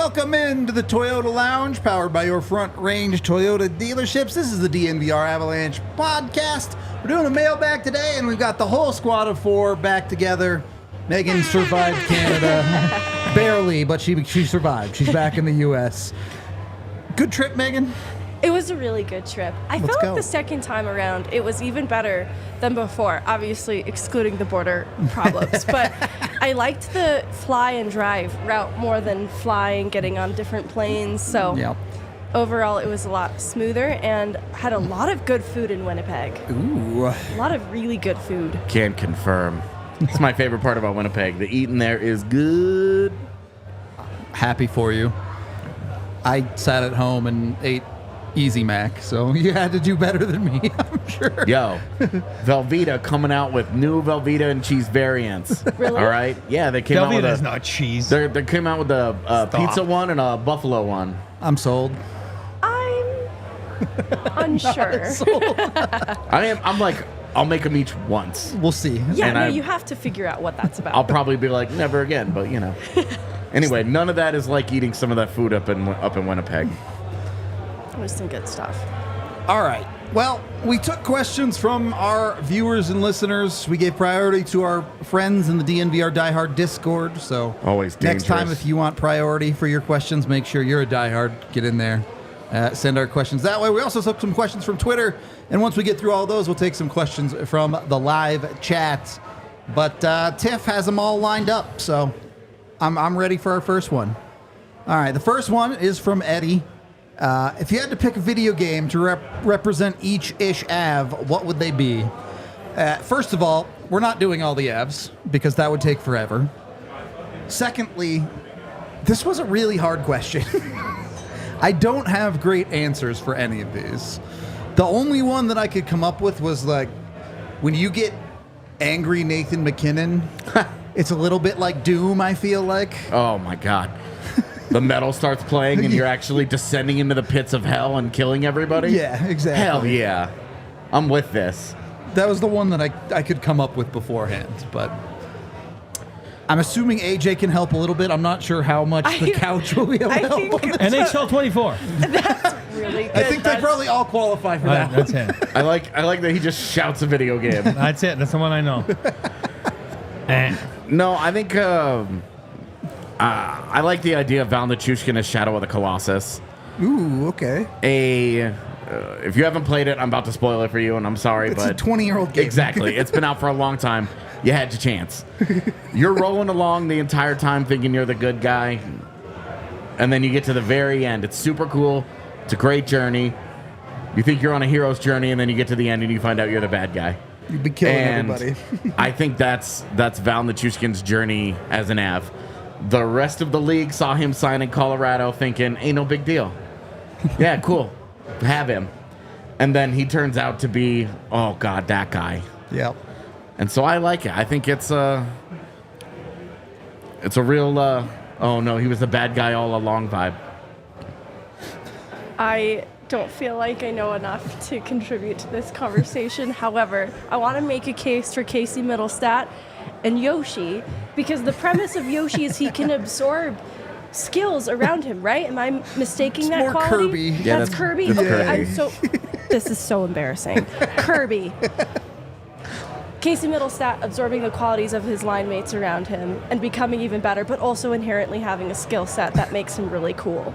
Welcome into the Toyota Lounge, powered by your Front Range Toyota dealerships. This is the DNVR Avalanche podcast. We're doing a mailbag today, and we've got the whole squad of four back together. Megan survived Canada. Barely, but she survived. She's back in the U.S. Good trip, Megan? It was a really good trip. I felt like the second time around, it was even better than before, obviously excluding the border problems. But I liked the fly and drive route more than flying, getting on different planes. So overall, it was a lot smoother and had a lot of good food in Winnipeg. Ooh. A lot of really good food. Can confirm. It's my favorite part about Winnipeg. The eating there is good. Happy for you. I sat at home and ate Easy Mac, so you had to do better than me, I'm sure. Yo, Velveeta coming out with new Velveeta and cheese variants. Really? All right? Yeah, they came out with Velveeta's not cheese. They came out with a pizza one and a buffalo one. I'm sold. I'm unsure. I'm like, I'll make them each once. We'll see. Yeah, And no, I- you have to figure out what that's about. I'll probably be like, never again, but you know. Anyway, none of that is like eating some of that food up in Winnipeg. It was some good stuff. All right. Well, we took questions from our viewers and listeners. We gave priority to our friends in the DNVR Diehard Discord. So Always next time, dangerous. if you want priority for your questions, make sure you're a diehard. Get in there. Send our questions that way. We also took some questions from Twitter. And once we get through all those, we'll take some questions from the live chat. But Tiff has them all lined up. So I'm ready for our first one. All right. The first one is from Eddie. If you had to pick a video game to represent each ish Av, what would they be? First of all, we're not doing all the Avs because that would take forever. Secondly, this was a really hard question. I don't have great answers for any of these. The only one that I could come up with was like, when you get angry Nathan McKinnon, it's a little bit like Doom, I feel like. Oh my God. The metal starts playing and you're actually descending into the pits of hell and killing everybody? Yeah, exactly. Hell yeah. I'm with this. That was the one that I could come up with beforehand, but I'm assuming AJ can help a little bit. I'm not sure how much the couch will be able to help on this. NHL 24. That's really good. I think they probably all qualify for that. That's it. I like that he just shouts a video game. That's it. That's the one I know. No, I think I like the idea of Val Nichushkin as Shadow of the Colossus. Ooh, okay. If you haven't played it, I'm about to spoil it for you, and I'm sorry, It's but a 20-year-old game. Exactly. It's been out for a long time. You had your chance. You're rolling along the entire time thinking you're the good guy, and then you get to the very end. It's super cool. It's a great journey. You think you're on a hero's journey, and then you get to the end, and you find out you're the bad guy. You'd be killing And everybody. I think that's Val Nichushkin's journey as an Av. The rest of the league saw him sign in Colorado thinking, ain't no big deal. Yeah, cool. Have him. And then he turns out to be, oh, God, that guy. Yep. And so I like it. I think it's a real, oh, no, he was the bad guy all along vibe. I don't feel like I know enough to contribute to this conversation. However, I want to make a case for Casey Middlestat and Yoshi, because the premise of Yoshi is he can absorb skills around him, right? Am I mistaking that more quality? Kirby. Yeah, that's Kirby. that's Okay, Kirby. this is so embarrassing. Kirby. Casey Middlestat absorbing the qualities of his line mates around him and becoming even better, but also inherently having a skill set that makes him really cool.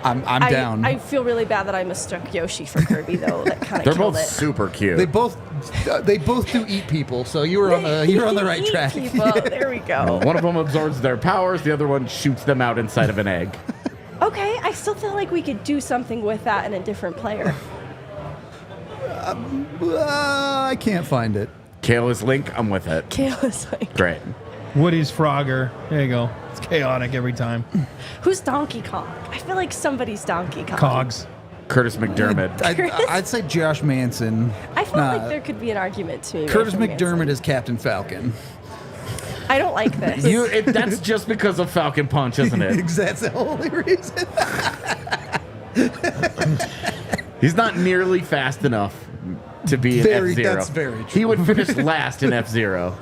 I'm down. I feel really bad that I mistook Yoshi for Kirby, though. That kind They're of killed both it. super cute. They both do eat people, so you were on the right Eat track. people. There we go. One of them absorbs their powers. The other one shoots them out inside of an egg. Okay, I still feel like we could do something with that in a different player. I can't find it. Kale is Link. I'm with it. Kale is like, Great. Woody's Frogger. There you go. It's chaotic every time. who's Donkey Kong? I feel like somebody's Donkey Kong. Cogs. Curtis McDermott. I'd say Josh Manson. I feel like there could be an argument to me. Curtis for McDermott Manson. is Captain Falcon. I don't like this. That's just because of Falcon Punch, isn't it? That's the only reason. He's not nearly fast enough to be in F-Zero. That's very true. He would finish last in F-Zero.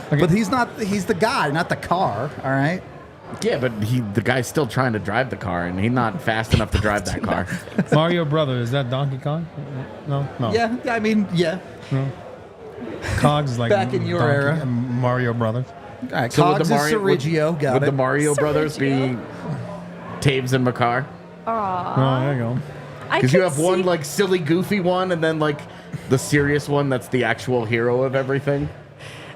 But he's not. He's the guy, not the car. All right. Yeah, but the guy's still trying to drive the car, and he's not fast enough to drive that car. Mario Brother, is that Donkey Kong? No. Yeah, I mean, yeah. No. Cogs is like Back in your era. Mario Brothers. All right, So Cogs is Sergio. Got would it. the Mario brothers be Taves and Makar? Oh, there you go. Because you have one like silly, goofy one, and then like the serious one that's the actual hero of everything.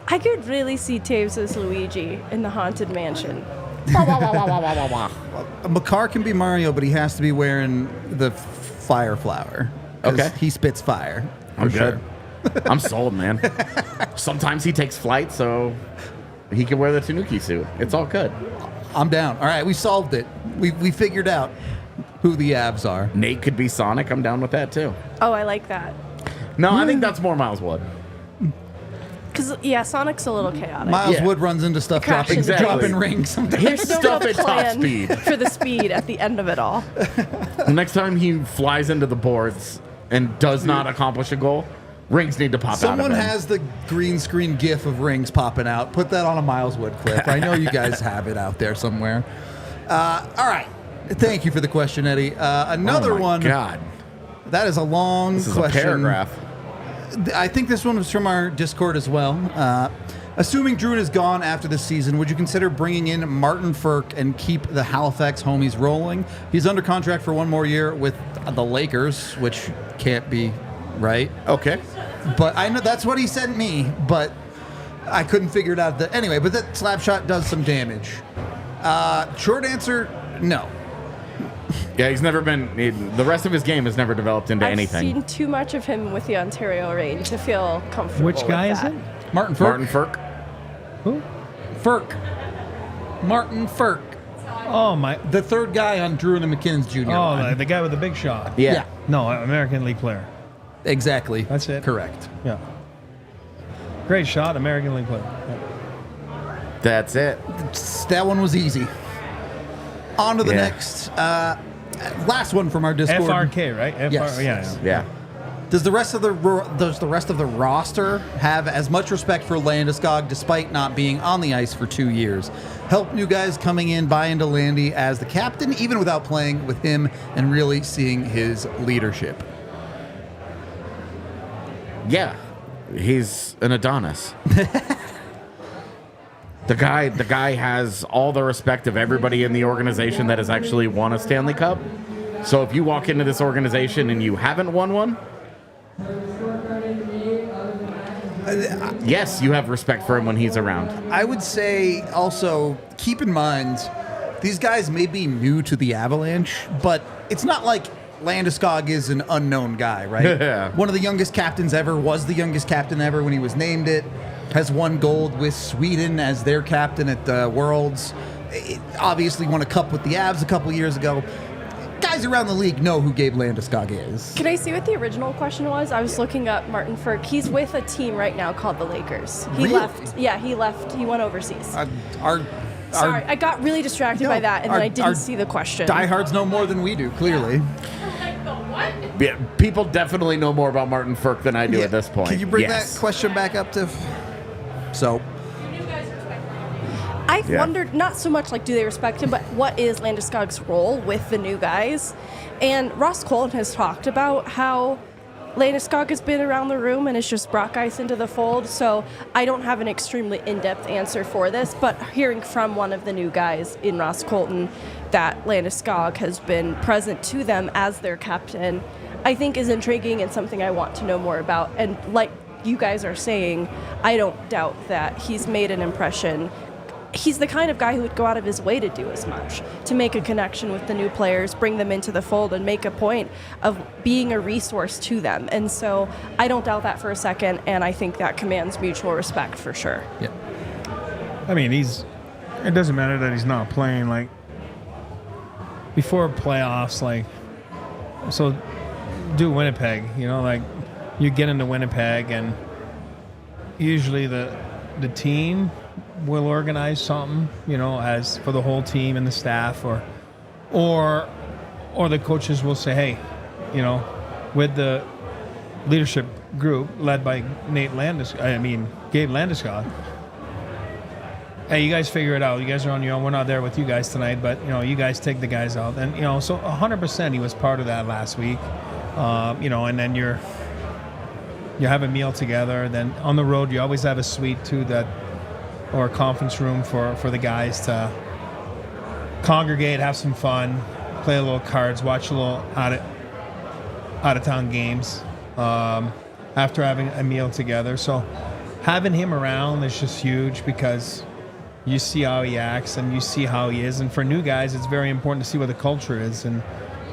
I could really see Taves as Luigi in the Haunted Mansion. Makar can be Mario, but he has to be wearing the fire flower. 'Cause Okay. he spits fire. I'm for good. I'm sold, man. Sometimes he takes flight, so he can wear the Tanuki suit. It's all good. I'm down. All right, we solved it. We figured out who the Avs are. Nate could be Sonic. I'm down with that too. Oh, I like that. No, I think that's more Miles Wood. Because, Sonic's a little chaotic. Miles Yeah. Wood runs into stuff Crash dropping, into dropping rings sometimes. His No stuff real at top plan speed. for the speed at the end of it all. The next time he flies into the boards and does not accomplish a goal, rings need to pop out Someone of him. has the green screen gif of rings popping out. Put that on a Miles Wood clip. I know you guys have it out there somewhere. All right. Thank you for the question, Eddie. Another Oh my one. God. That is a long This is question. a paragraph. I think this one was from our Discord as well. Assuming Drouin is gone after this season, would you consider bringing in Martin Ferk and keep the Halifax homies rolling? He's under contract for one more year with the Lakers, which can't be right. Okay. But I know that's what he sent me, but I couldn't figure it out. Anyway, but that slap shot does some damage. Short answer, no. Yeah, he's never been. The rest of his game has never developed into I've anything. seen too much of him with the Ontario Reign to feel comfortable. Which guy with is that. it? Martin Ferk. Martin Ferk. Who? Ferk. Martin Ferk. Oh, my. The third guy on Drouin and McKinnon's junior Oh, line. the guy with the big shot. Yeah. No, American League player. Exactly. That's it. Correct. Yeah. Great shot, American League player. Yeah. That's it. That one was easy. On to the Yeah. next. Last one from our Discord. FRK, right? Yes. Yeah. Yeah. Does the rest of the roster have as much respect for Landeskog despite not being on the ice for 2 years? Help new guys coming in buy into Landy as the captain, even without playing with him and really seeing his leadership. Yeah. He's an Adonis. The guy has all the respect of everybody in the organization that has actually won a Stanley Cup. So if you walk into this organization and you haven't won one, yes, you have respect for him when he's around. I would say also keep in mind these guys may be new to the Avalanche, but it's not like Landeskog is an unknown guy, right? Yeah. One of the youngest captains ever, was the youngest captain ever when he was named it, has won gold with Sweden as their captain at the Worlds. Obviously won a cup with the Avs a couple years ago. Guys around the league know who Gabe Landeskog is. Can I see what the original question was? I was looking up Martin Ferk. He's with a team right now called the Lakers. He Really? left. Yeah, he left. He went overseas. Sorry, I got really distracted by that, and then I didn't see the question. Diehards know more than we do, clearly. Yeah, people definitely know more about Martin Ferk than I do at this point. Can you bring Yes. that question back up to... So... I've wondered, not so much like do they respect him, but what is Landeskog's role with the new guys? And Ross Colton has talked about how Landeskog has been around the room and has just brought guys into the fold. So I don't have an extremely in-depth answer for this, but hearing from one of the new guys in Ross Colton that Landeskog has been present to them as their captain, I think is intriguing and something I want to know more about. And like you guys are saying, I don't doubt that he's made an impression. He's the kind of guy who would go out of his way to do as much, to make a connection with the new players, bring them into the fold, and make a point of being a resource to them. And so I don't doubt that for a second, and I think that commands mutual respect for sure. Yeah. I mean, it doesn't matter that he's not playing. Like, before playoffs, like, so do Winnipeg, like, you get into Winnipeg, and usually the team will organize something, as for the whole team and the staff, or the coaches will say, hey, with the leadership group led by Gabe Landeskog, hey, you guys figure it out. You guys are on your own. We're not there with you guys tonight, but, you guys take the guys out. And, so 100% he was part of that last week. And then you have a meal together. Then on the road, you always have a suite, too, or a conference room for the guys to congregate, have some fun, play a little cards, watch a little out-of-town games after having a meal together. So having him around is just huge because you see how he acts and you see how he is. And for new guys, it's very important to see what the culture is. And,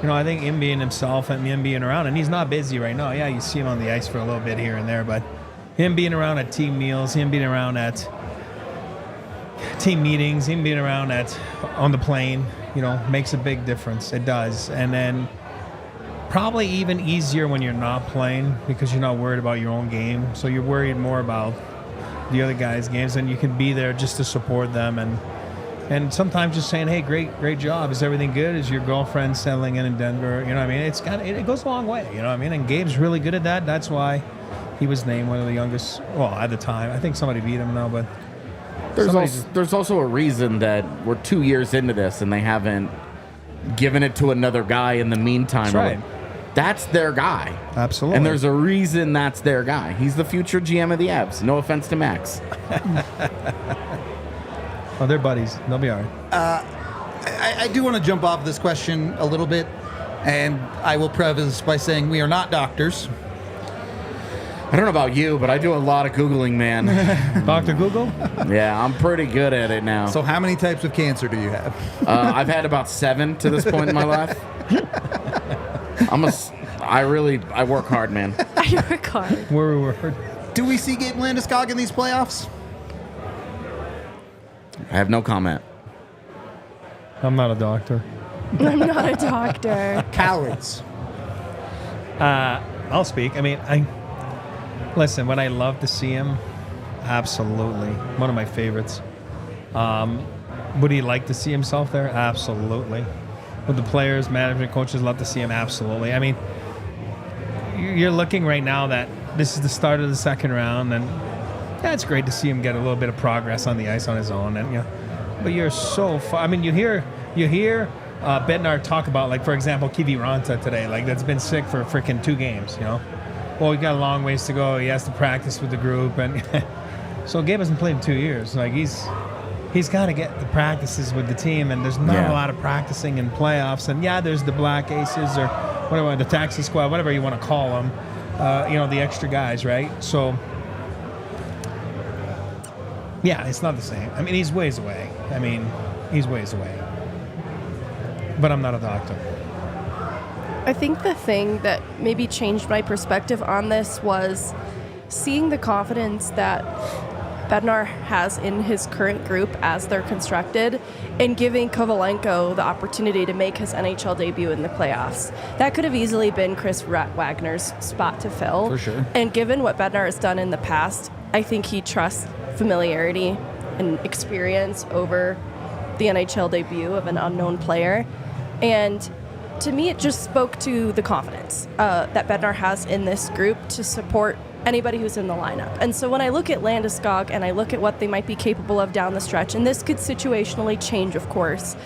I think him being himself and him being around, and he's not busy right now. Yeah, you see him on the ice for a little bit here and there, but him being around at team meals, him being around at team meetings, him being around on the plane, makes a big difference. It does. And then probably even easier when you're not playing because you're not worried about your own game. So you're worried more about the other guys' games, and you can be there just to support them and sometimes just saying, hey, great job. Is everything good? Is your girlfriend settling in Denver? It goes a long way, and Gabe's really good at that. That's why he was named one of the youngest, at the time. I think somebody beat him now, but there's also a reason that we're 2 years into this and they haven't given it to another guy in the meantime. That's right. That's their guy. Absolutely. And there's a reason that's their guy. He's the future GM of the Avs. No offense to Max. Oh, they're buddies. They'll be all right. I do want to jump off this question a little bit, and I will preface by saying we are not doctors. I don't know about you, but I do a lot of Googling, man. Dr. Google? Yeah, I'm pretty good at it now. So how many types of cancer do you have? I've had about 7 to this point in my life. I work hard, man. I work hard. Word. Do we see Gabe Landeskog in these playoffs? I have no comment. I'm not a doctor. I'm not a doctor. Cowards. I'll speak. Listen, would I love to see him? Absolutely. One of my favorites. Would he like to see himself there? Absolutely. Would the players, management, coaches love to see him? Absolutely. You're looking right now that this is the start of the second round, and it's great to see him get a little bit of progress on the ice on his own. And but you're so far. You hear Bednar talk about, like, for example, Kivi Ranta today, like, that's been sick for freaking 2 games. Well, we got a long ways to go. He has to practice with the group, and so Gabe hasn't played in 2 years. Like, he's got to get the practices with the team, and there's not a lot of practicing in playoffs. And there's the Black Aces or whatever, the taxi squad, whatever you want to call them. The extra guys, right? So, it's not the same. He's ways away. But I'm not a doctor. I think the thing that maybe changed my perspective on this was seeing the confidence that Bednar has in his current group as they're constructed and giving Kovalenko the opportunity to make his NHL debut in the playoffs. That could have easily been Chris Wagner's spot to fill. For sure. And given what Bednar has done in the past, I think he trusts familiarity and experience over the NHL debut of an unknown player. And to me, it just spoke to the confidence that Bednar has in this group to support anybody who's in the lineup. And so when I look at Landeskog and I look at what they might be capable of down the stretch, and this could situationally change, of course,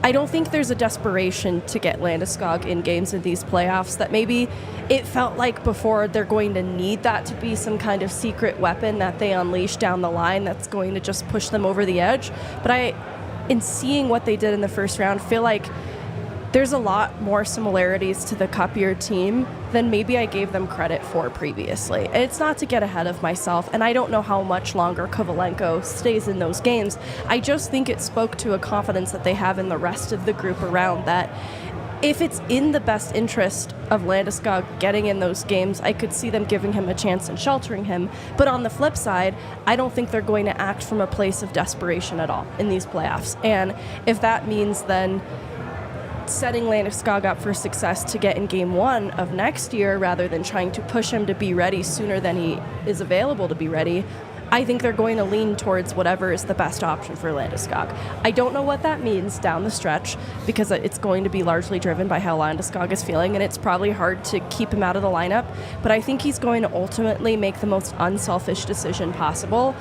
I don't think there's a desperation to get Landeskog in games in these playoffs that maybe it felt like before they're going to need that to be some kind of secret weapon that they unleash down the line that's going to just push them over the edge. But in seeing what they did in the first round, feel like there's a lot more similarities to the Cup year team than maybe I gave them credit for previously. And it's not to get ahead of myself, and I don't know how much longer Kovalenko stays in those games. I just think it spoke to a confidence that they have in the rest of the group around that. If it's in the best interest of Landeskog getting in those games, I could see them giving him a chance and sheltering him. But on the flip side, I don't think they're going to act from a place of desperation at all in these playoffs. And if that means then setting Landeskog up for success to get in game 1 of next year rather than trying to push him to be ready sooner than he is available to be ready, I think they're going to lean towards whatever is the best option for Landeskog. I don't know what that means down the stretch because it's going to be largely driven by how Landeskog is feeling, and it's probably hard to keep him out of the lineup, but I think he's going to ultimately make the most unselfish decision possible.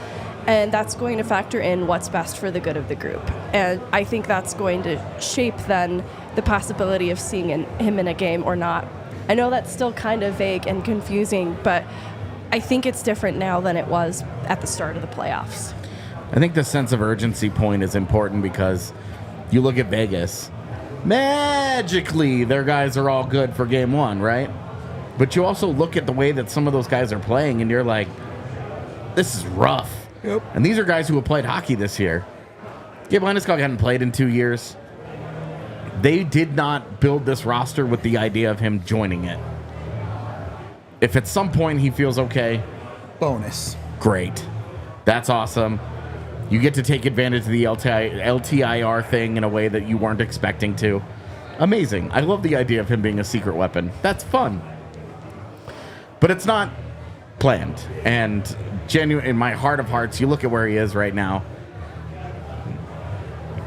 And that's going to factor in what's best for the good of the group. And I think that's going to shape then the possibility of seeing him in a game or not. I know that's still kind of vague and confusing, but I think it's different now than it was at the start of the playoffs. I think the sense of urgency point is important because you look at Vegas, magically their guys are all good for game one, right? But you also look at the way that some of those guys are playing and you're like, this is rough. Yep. And these are guys who have played hockey this year. Gabe Landeskog hadn't played in 2 years. They did not build this roster with the idea of him joining it. If at some point he feels okay, bonus. Great. That's awesome. You get to take advantage of the LTIR thing in a way that you weren't expecting to. Amazing. I love the idea of him being a secret weapon. That's fun. But it's not planned. And genuine, in my heart of hearts, you look at where he is right now.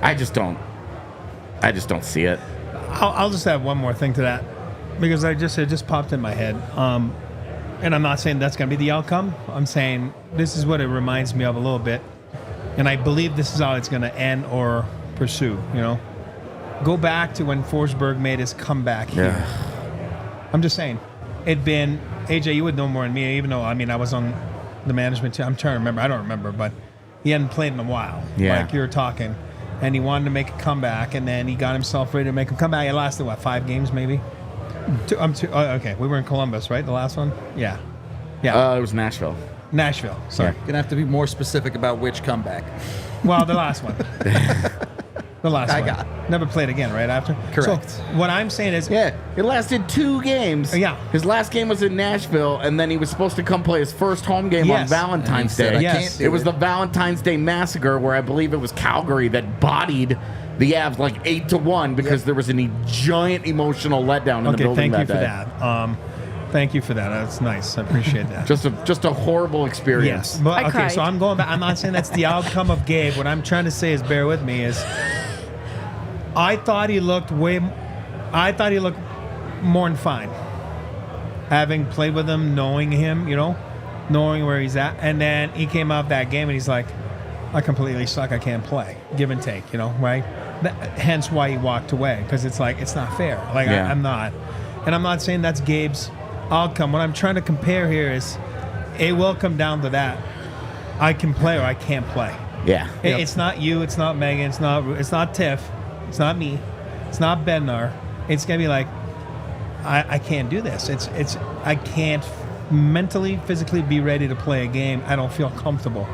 I just don't see it. I'll just add one more thing to that because it just popped in my head. And I'm not saying that's going to be the outcome. I'm saying this is what it reminds me of a little bit. And I believe this is how it's going to end or pursue, you know. Go back to when Forsberg made his comeback here. I'm just saying. It'd been, AJ, you would know more than me, even though, I mean, I was on the management team. I'm trying to remember. I don't remember, but he hadn't played in a while. Yeah. Like you were talking. And he wanted to make a comeback, and then he got himself ready to make a comeback. It lasted, 5 games maybe? Okay, we were in Columbus, right? The last one? Yeah. It was Nashville. Nashville, sorry. You're going to have to be more specific about which comeback. Well, the last one. The last I one. got. Never played again, right after? Correct. So what I'm saying is... Yeah, it lasted 2 games. Yeah. His last game was in Nashville, and then he was supposed to come play his first home game on Valentine's Day. Yes. It was the Valentine's Day Massacre, where I believe it was Calgary that bodied the Avs like 8-1 because there was a giant emotional letdown in the building that day. Thank you for that. That's nice. I appreciate that. Just a horrible experience. Yes. But, I cried. So I'm going back. I'm not saying that's the outcome of Gabe. What I'm trying to say is, bear with me, is I thought he looked more than fine. Having played with him, knowing him, knowing where he's at. And then he came out that game and he's like, I completely suck. I can't play. Give and take, right? Hence why he walked away, because it's like, it's not fair. Like, Yeah. I'm not. And I'm not saying that's Gabe's outcome. What I'm trying to compare here is it will come down to that. I can play or I can't play. Yeah. It's not you. It's not Megan. It's not Tiff. It's not me. It's not Bednar. It's going to be like, I can't do this. I can't mentally, physically be ready to play a game. I don't feel comfortable.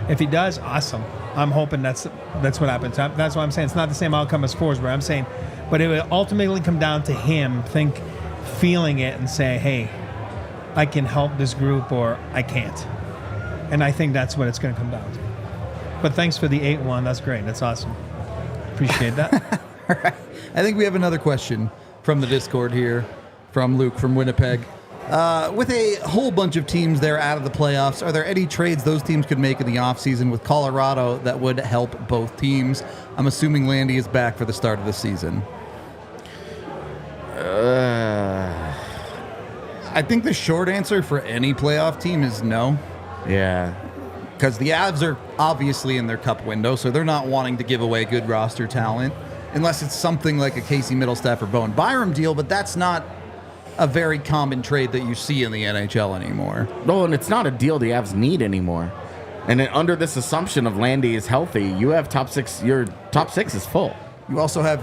If he does, awesome. I'm hoping that's what happens. That's why I'm saying it's not the same outcome as Forsberg. I'm saying, but it will ultimately come down to him feeling it and say, hey, I can help this group or I can't. And I think that's what it's going to come down to. But thanks for the 8-1. That's great. That's awesome. Appreciate that. All right. I think we have another question from the Discord here from Luke from Winnipeg. With a whole bunch of teams there out of the playoffs, are there any trades those teams could make in the offseason with Colorado that would help both teams? I'm assuming Landy is back for the start of the season. I think the short answer for any playoff team is no. Yeah. Because the Avs are obviously in their cup window, so they're not wanting to give away good roster talent unless it's something like a Casey Middlestaff or Bowen Byram deal, but that's not a very common trade that you see in the NHL anymore. No, and it's not a deal the Avs need anymore. And under this assumption of Landy is healthy, you have top six. Your top 6 is full. You also have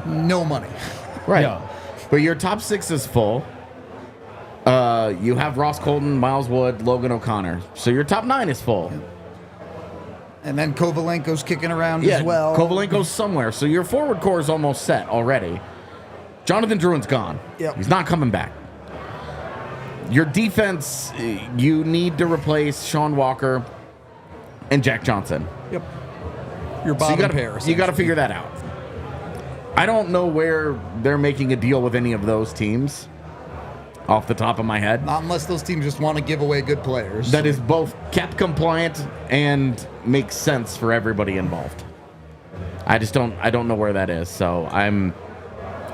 no money. Right. Yeah. But your top 6 is full. You have Ross Colton, Miles Wood, Logan O'Connor. So your top 9 is full. And then Kovalenko's kicking around as well. Kovalenko's somewhere. So your forward core is almost set already. Jonathan Drouin's gone. Yep. He's not coming back. Your defense, you need to replace Sean Walker and Jack Johnson. Yep. Your bottom pair. You got to figure that out. I don't know where they're making a deal with any of those teams off the top of my head. Not unless those teams just want to give away good players. That is both cap compliant and makes sense for everybody involved. I don't know where that is. So I'm,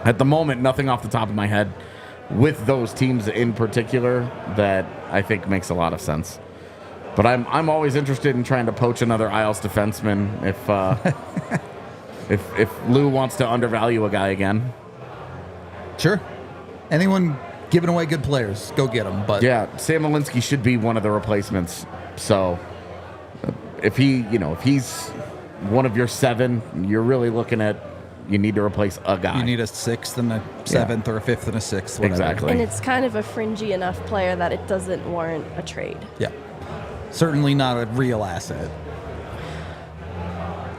at the moment, nothing off the top of my head with those teams in particular that I think makes a lot of sense. But I'm always interested in trying to poach another Isles defenseman if Lou wants to undervalue a guy again. Sure. Anyone giving away good players, go get them. But yeah, Sam Malinsky should be one of the replacements. So if he's one of your 7, you're really looking at you need to replace a guy. You need a 6th and a 7th or a 5th and a 6th. Whatever. Exactly. And it's kind of a fringy enough player that it doesn't warrant a trade. Yeah. Certainly not a real asset.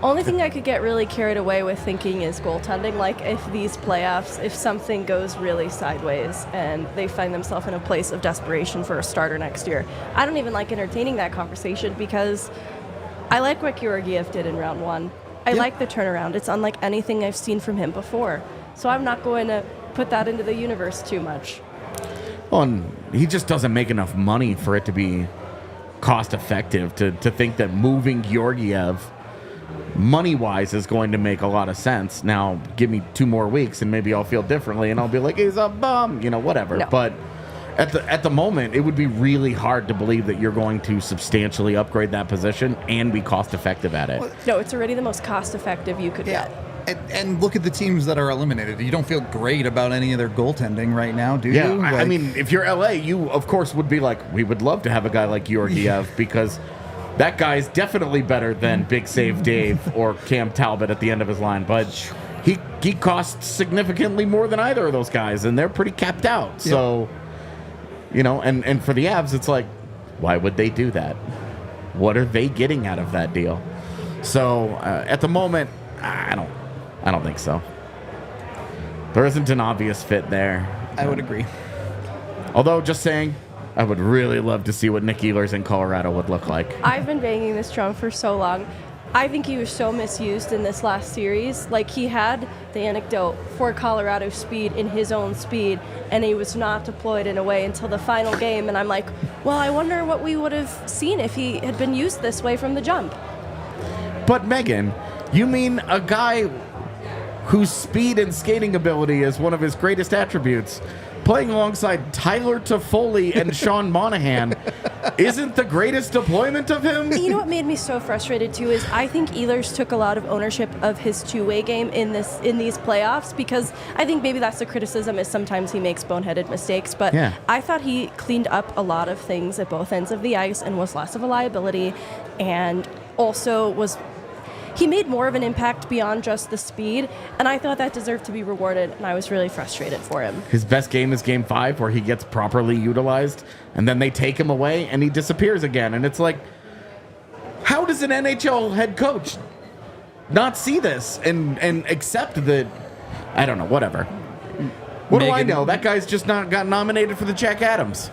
Only thing I could get really carried away with thinking is goaltending. Like, if these playoffs, if something goes really sideways and they find themselves in a place of desperation for a starter next year, I don't even like entertaining that conversation because I like what Georgiev did in round 1. I like the turnaround. It's unlike anything I've seen from him before. So I'm not going to put that into the universe too much. Well, and he just doesn't make enough money for it to be cost effective to think that moving Georgiev money-wise is going to make a lot of sense. Now, give me 2 more weeks and maybe I'll feel differently and I'll be like, he's a bum, whatever. No. But at the moment, it would be really hard to believe that you're going to substantially upgrade that position and be cost-effective at it. No, it's already the most cost-effective you could get. And look at the teams that are eliminated. You don't feel great about any of their goaltending right now, do you? Yeah, I mean, if you're LA, you, of course, would be like, we would love to have a guy like Georgiev because that guy's definitely better than Big Save Dave or Cam Talbot at the end of his line. But he costs significantly more than either of those guys, and they're pretty capped out. So... and for the Avs, it's like, why would they do that? What are they getting out of that deal? So at the moment, I don't think so. There isn't an obvious fit there. I would agree. Although, just saying, I would really love to see what Nick Ehlers in Colorado would look like. I've been banging this drum for so long. I think he was so misused in this last series. Like, he had the anecdote for Colorado speed in his own speed, and he was not deployed in a way until the final game. And I'm like, well, I wonder what we would have seen if he had been used this way from the jump. But, Megan, you mean a guy whose speed and skating ability is one of his greatest attributes, playing alongside Tyler Toffoli and Sean Monahan, isn't the greatest deployment of him? You know what made me so frustrated too is I think Ehlers took a lot of ownership of his two-way game in these playoffs, because I think maybe that's the criticism is sometimes he makes boneheaded mistakes, but yeah. I thought he cleaned up a lot of things at both ends of the ice and was less of a liability, and also he made more of an impact beyond just the speed, and I thought that deserved to be rewarded, and I was really frustrated for him. His best game is Game 5, where he gets properly utilized, and then they take him away, and he disappears again. And it's like, how does an NHL head coach not see this and accept that, I don't know, whatever. What do I know? That guy's just not got nominated for the Jack Adams.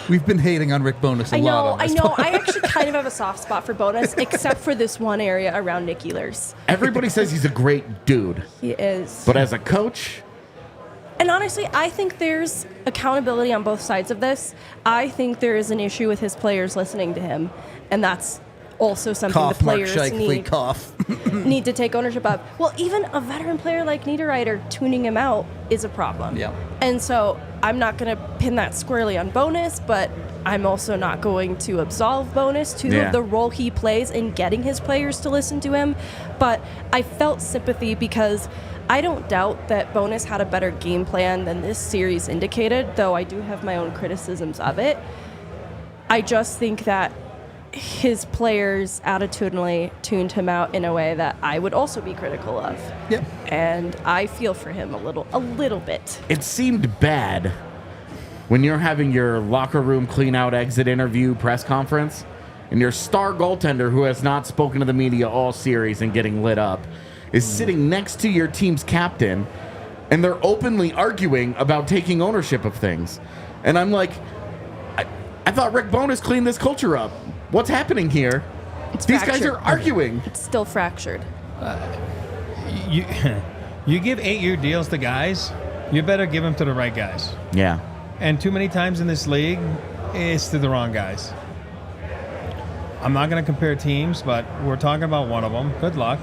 We've been hating on Rick Bowness a lot. I know. I actually kind of have a soft spot for Bowness, except for this one area around Nick Ehlers. Everybody says he's a great dude. He is. But as a coach... And honestly, I think there's accountability on both sides of this. I think there is an issue with his players listening to him, and that's also something the players need to take ownership of. Well, even a veteran player like Niederreiter tuning him out is a problem. Yeah. And so I'm not going to pin that squarely on Bowness, but I'm also not going to absolve Bowness to the role he plays in getting his players to listen to him. But I felt sympathy because I don't doubt that Bowness had a better game plan than this series indicated, though I do have my own criticisms of it. I just think that his players attitudinally tuned him out in a way that I would also be critical of. Yep. And I feel for him a little bit. It seemed bad when you're having your locker room clean out exit interview press conference and your star goaltender, who has not spoken to the media all series and getting lit up, is sitting next to your team's captain, and they're openly arguing about taking ownership of things. And I'm like, I thought Rick Bowness cleaned this culture up. What's happening here? These guys are arguing. It's still fractured. You give 8-year deals to guys, you better give them to the right guys. Yeah. And too many times in this league, it's to the wrong guys. I'm not going to compare teams, but we're talking about one of them. Good luck.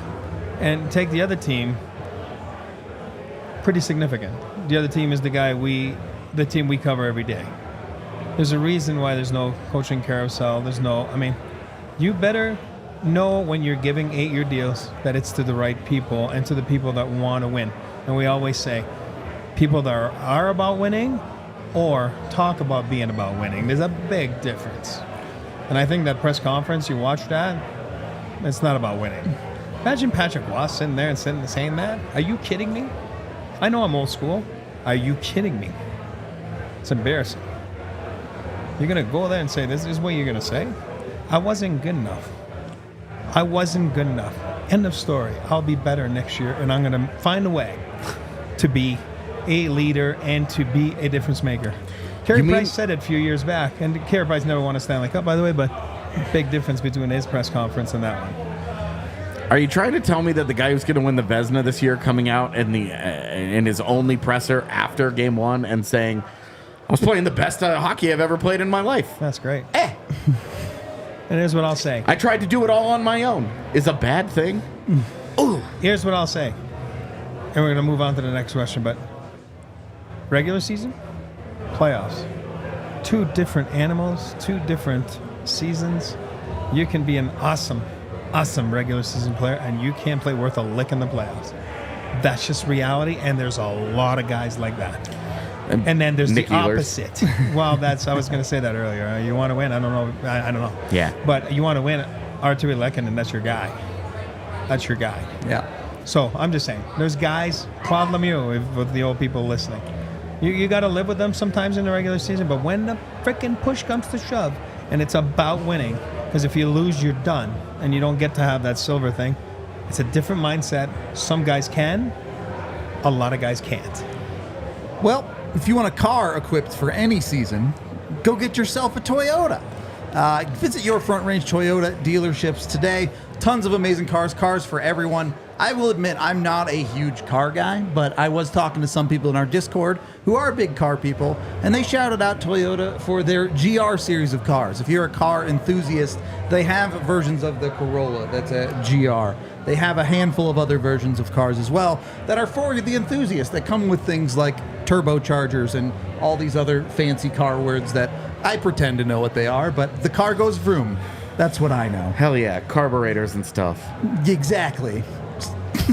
And take the other team. Pretty significant. The other team is the team we cover every day. There's a reason why there's no coaching carousel. You better know when you're giving 8-year deals that it's to the right people and to the people that want to win. And we always say, people that are about winning or talk about being about winning. There's a big difference. And I think that press conference, you watch that, it's not about winning. Imagine Patrick Roy sitting there and saying that. Are you kidding me? I know I'm old school. Are you kidding me? It's embarrassing. You're going to go there and say, this is what you're going to say? I wasn't good enough. I wasn't good enough. End of story. I'll be better next year, and I'm going to find a way to be a leader and to be a difference maker. Carey Price said it a few years back, and Carey Price never won a Stanley Cup, by the way, but big difference between his press conference and that one. Are you trying to tell me that the guy who's going to win the Vezina this year coming out in his only presser after Game 1 and saying, I was playing the best hockey I've ever played in my life? That's great. And here's what I'll say. I tried to do it all on my own. Is a bad thing? Ooh. Here's what I'll say. And we're going to move on to the next question, but regular season, playoffs. 2 different animals, 2 different seasons. You can be an awesome regular season player, and you can't play worth a lick in the playoffs. That's just reality, and there's a lot of guys like that. And then there's Nick the opposite. Well, I was going to say that earlier. You want to win? I don't know. I don't know. Yeah. But you want to win, Arturi Lehkonen, that's your guy. That's your guy. Yeah. So I'm just saying, there's guys, Claude Lemieux, with the old people listening. You got to live with them sometimes in the regular season, but when the frickin' push comes to shove, and it's about winning, because if you lose, you're done, and you don't get to have that silver thing, it's a different mindset. Some guys can, a lot of guys can't. Well, if you want a car equipped for any season, go get yourself a Toyota. Visit your Front Range Toyota dealerships today. Tons of amazing cars for everyone. I will admit I'm not a huge car guy, but I was talking to some people in our Discord who are big car people, and they shouted out Toyota for their GR series of cars. If you're a car enthusiast, they have versions of the Corolla that's a GR. They have a handful of other versions of cars as well that are for the enthusiast, that come with things like turbochargers and all these other fancy car words that I pretend to know what they are, but the car goes vroom. That's what I know. Hell yeah, carburetors and stuff. Exactly.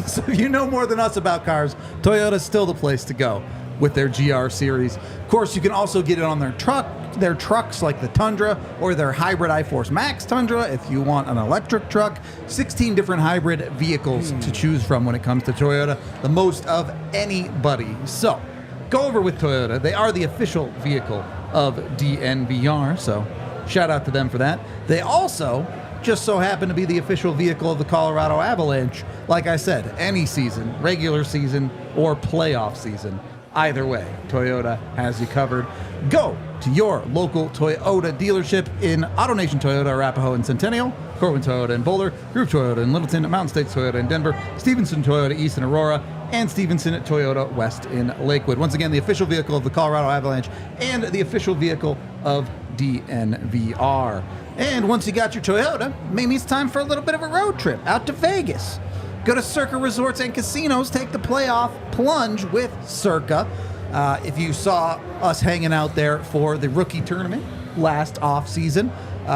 So if you know more than us about cars, Toyota's still the place to go with their GR series. Of course, you can also get it on their trucks like the Tundra or their hybrid iForce Max Tundra if you want an electric truck. 16 different hybrid vehicles to choose from when it comes to Toyota, the most of anybody. So go over with Toyota. They are the official vehicle of DNVR, so shout out to them for that. They also just so happen to be the official vehicle of the Colorado Avalanche. Like I said, any season, regular season or playoff season, either way, Toyota has you covered. Go to your local Toyota dealership in AutoNation Toyota, Arapahoe and Centennial, Corwin Toyota in Boulder, Groove Toyota in Littleton, Mountain States Toyota in Denver, Stevenson Toyota East in Aurora, and Stevenson Toyota West in Lakewood. Once again, the official vehicle of the Colorado Avalanche and the official vehicle of DNVR. And once you got your Toyota, maybe it's time for a little bit of a road trip out to Vegas. Go to Circa Resorts and Casinos, take the playoff plunge with Circa. If you saw us hanging out there for the rookie tournament last off season,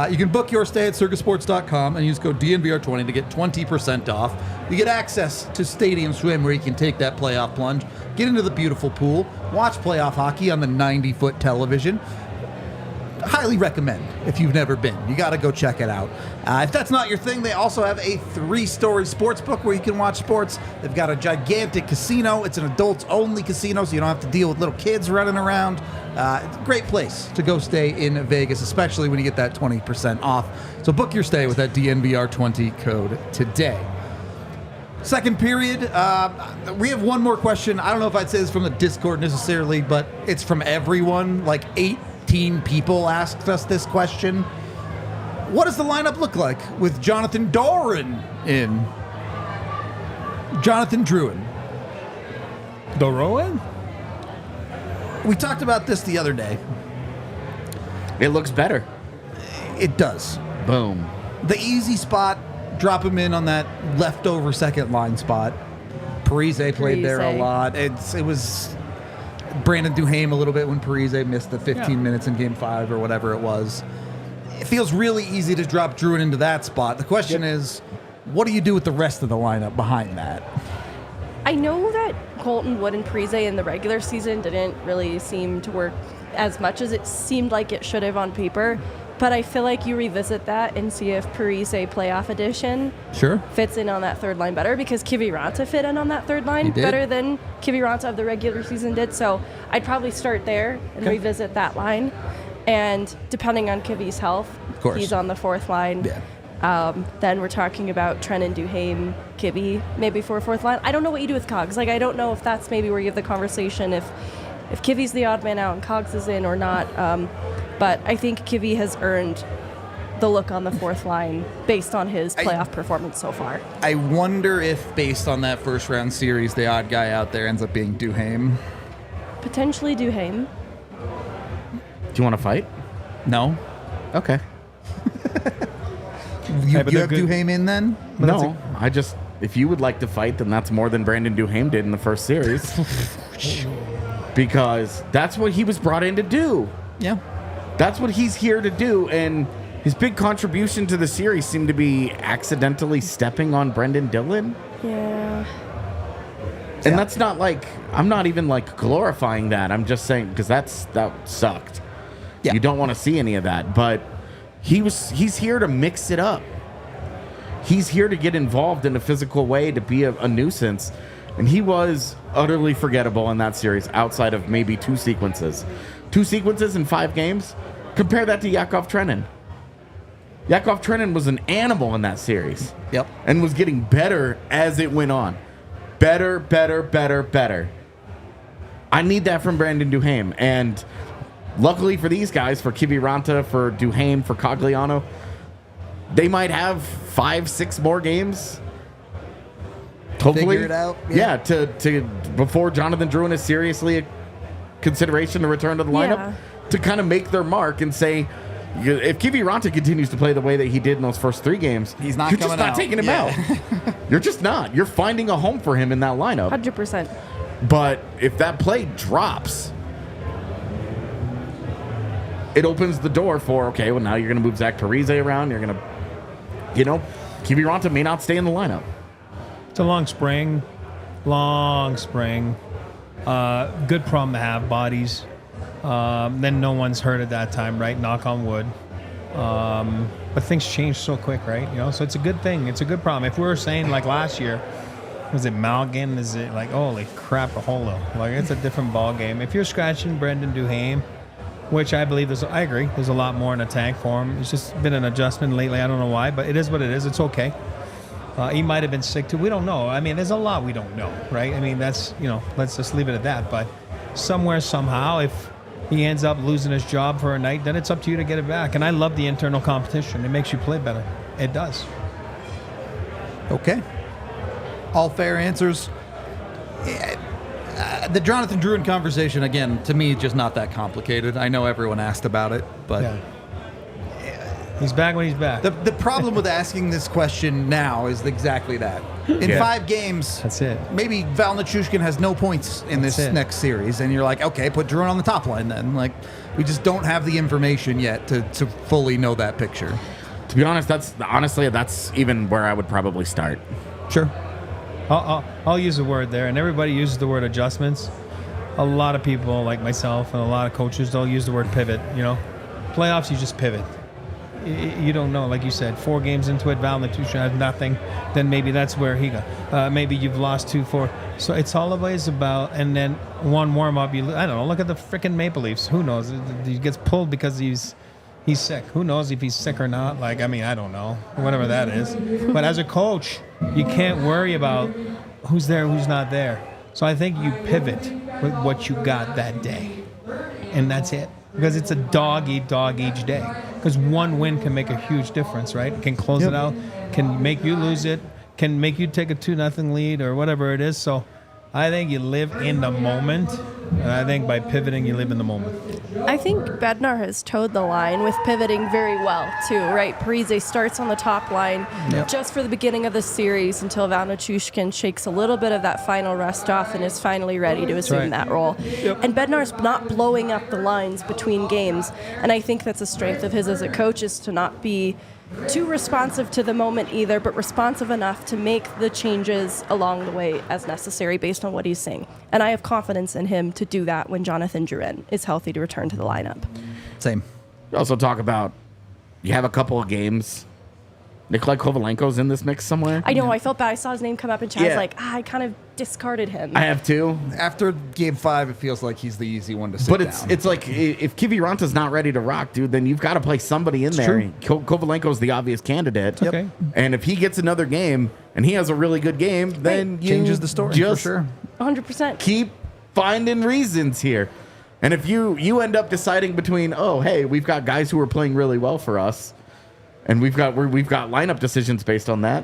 you can book your stay at circasports.com and use code DNVR20 to get 20% off. You get access to Stadium Swim where you can take that playoff plunge, get into the beautiful pool, watch playoff hockey on the 90-foot television. Highly recommend if you've never been. You got to go check it out. If that's not your thing, they also have a 3-story sports book where you can watch sports. They've got a gigantic casino. It's an adults-only casino, so you don't have to deal with little kids running around. It's a great place to go stay in Vegas, especially when you get that 20% off. So book your stay with that DNVR20 code today. Second period, we have one more question. I don't know if I'd say this from the Discord necessarily, but it's from everyone. Like 18 people asked us this question. What does the lineup look like with Jonathan Drouin in? Jonathan Drouin. Drouin? We talked about this the other day. It looks better. It does. Boom. The easy spot, drop him in on that leftover second line spot. Parise played there a lot. It was Brandon Duhaime a little bit when Parise missed the 15 minutes in Game 5 or whatever it was. It feels really easy to drop Drouin into that spot. The question is, what do you do with the rest of the lineup behind that? I know that Colton Wood and Parise in the regular season didn't really seem to work as much as it seemed like it should have on paper. But I feel like you revisit that and see if Parise playoff edition fits in on that third line better, because Kiviranta fit in on that third line better than Kiviranta of the regular season did. So I'd probably start there and revisit that line. And depending on Kivi's health, he's on the fourth line. Yeah. Then we're talking about Trent and Duhaime, Kivi, maybe for a fourth line. I don't know what you do with Cogs. Like, I don't know if that's maybe where you have the conversation, if Kivi's the odd man out and Cogs is in or not. But I think Kivi has earned the look on the fourth line based on his playoff performance so far. I wonder if, based on that first round series, the odd guy out there ends up being Duhaime. Potentially Duhaime. Do you want to fight? No. Okay. You have Duhaime in then? No. If you would like to fight, then that's more than Brandon Duhaime did in the first series. Because that's what he was brought in to do. Yeah. That's what he's here to do, and his big contribution to the series seemed to be accidentally stepping on Brendan Dillon. Yeah. And that's not like, I'm not even like glorifying that. I'm just saying, because that sucked. Yeah. You don't want to see any of that, but he's here to mix it up. He's here to get involved in a physical way, to be a nuisance. And he was utterly forgettable in that series, outside of maybe 2 sequences. 2 sequences in 5 games? Compare that to Yakov Trenin. Yakov Trenin was an animal in that series. Yep. And was getting better as it went on. Better. I need that from Brandon Duhaime. And luckily for these guys, for Kiviranta, for Duhaime, for Cogliano, they might have 5-6 more games. Hopefully, figure it out. Yeah, to before Jonathan Drouin is seriously a consideration to return to the lineup, to kind of make their mark and say, if Kiviranta continues to play the way that he did in those first 3 games, he's not you're coming just not out. taking him out. You're just not. You're finding a home for him in that lineup. 100%. But if that play drops, it opens the door for, okay, well, now you're going to move Zach Parise around. You're going to, Kiviranta may not stay in the lineup. It's a long spring. Good problem to have, bodies. Then no one's hurt at that time, right? Knock on wood. But things change so quick, right? So it's a good thing. It's a good problem. If we were saying like last year, was it Malgin? Is it like, holy crap, a holo? Like, it's a different ball game. If you're scratching Brendan Duhaime, which I believe I agree, there's a lot more in the tank for him. It's just been an adjustment lately. I don't know why, but it is what it is. It's okay. He might have been sick too. We don't know. I mean, there's a lot we don't know, right? I mean, that's, let's just leave it at that. But somewhere, somehow, if he ends up losing his job for a night, then it's up to you to get it back. And I love the internal competition. It makes you play better. It does. Okay. All fair answers. The Jonathan Drouin conversation, again, to me, just not that complicated. I know everyone asked about it, but... Yeah. He's back when he's back. The problem with asking this question now is exactly that. In 5 games, that's it. Maybe Val Nichushkin has no points in this next series, and you're like, okay, put Drouin on the top line then. Like, we just don't have the information yet to fully know that picture. To be honest, that's even where I would probably start. Sure. I'll use the word there, and everybody uses the word adjustments. A lot of people, like myself, and a lot of coaches, they'll use the word pivot. Playoffs, you just pivot. You don't know, like you said, 4 games into it, Val Nichushkin has nothing, then maybe that's where he got. Maybe you've lost 2-4. So it's always about, and then one warm-up, I don't know, look at the freaking Maple Leafs. Who knows? He gets pulled because he's sick. Who knows if he's sick or not? Like, I mean, I don't know, whatever that is. But as a coach, you can't worry about who's there, who's not there. So I think you pivot with what you got that day. And that's it. Because it's a dog eat each day. Because one win can make a huge difference, right? It can close it out, can make you lose it, can make you take a 2-0 lead or whatever it is. So I think you live in the moment, and I think by pivoting, you live in the moment. I think Bednar has towed the line with pivoting very well, too, right? Parise starts on the top line just for the beginning of the series until Vanachushkin shakes a little bit of that final rust off and is finally ready to assume that role. Yep. And Bednar's not blowing up the lines between games, and I think that's a strength of his as a coach, is to not be too responsive to the moment either, but responsive enough to make the changes along the way as necessary based on what he's saying. And I have confidence in him to do that when Jonathan Drouin is healthy to return to the lineup. Same. You also talk about you have a couple of games. Nikolai Kovalenko's in this mix somewhere. I know. I felt bad. I saw his name come up in chat. I was like, I kind of discarded him. I have too. After Game 5, it feels like he's the easy one to sit down. But it's like if Kiviranta's not ready to rock, dude, then you've got to play somebody in there. Kovalenko's the obvious candidate. Okay. And if he gets another game and he has a really good game, then you changes the story for sure. 100%. Keep finding reasons here. And if you end up deciding between, oh, hey, we've got guys who are playing really well for us, and we've got lineup decisions based on that.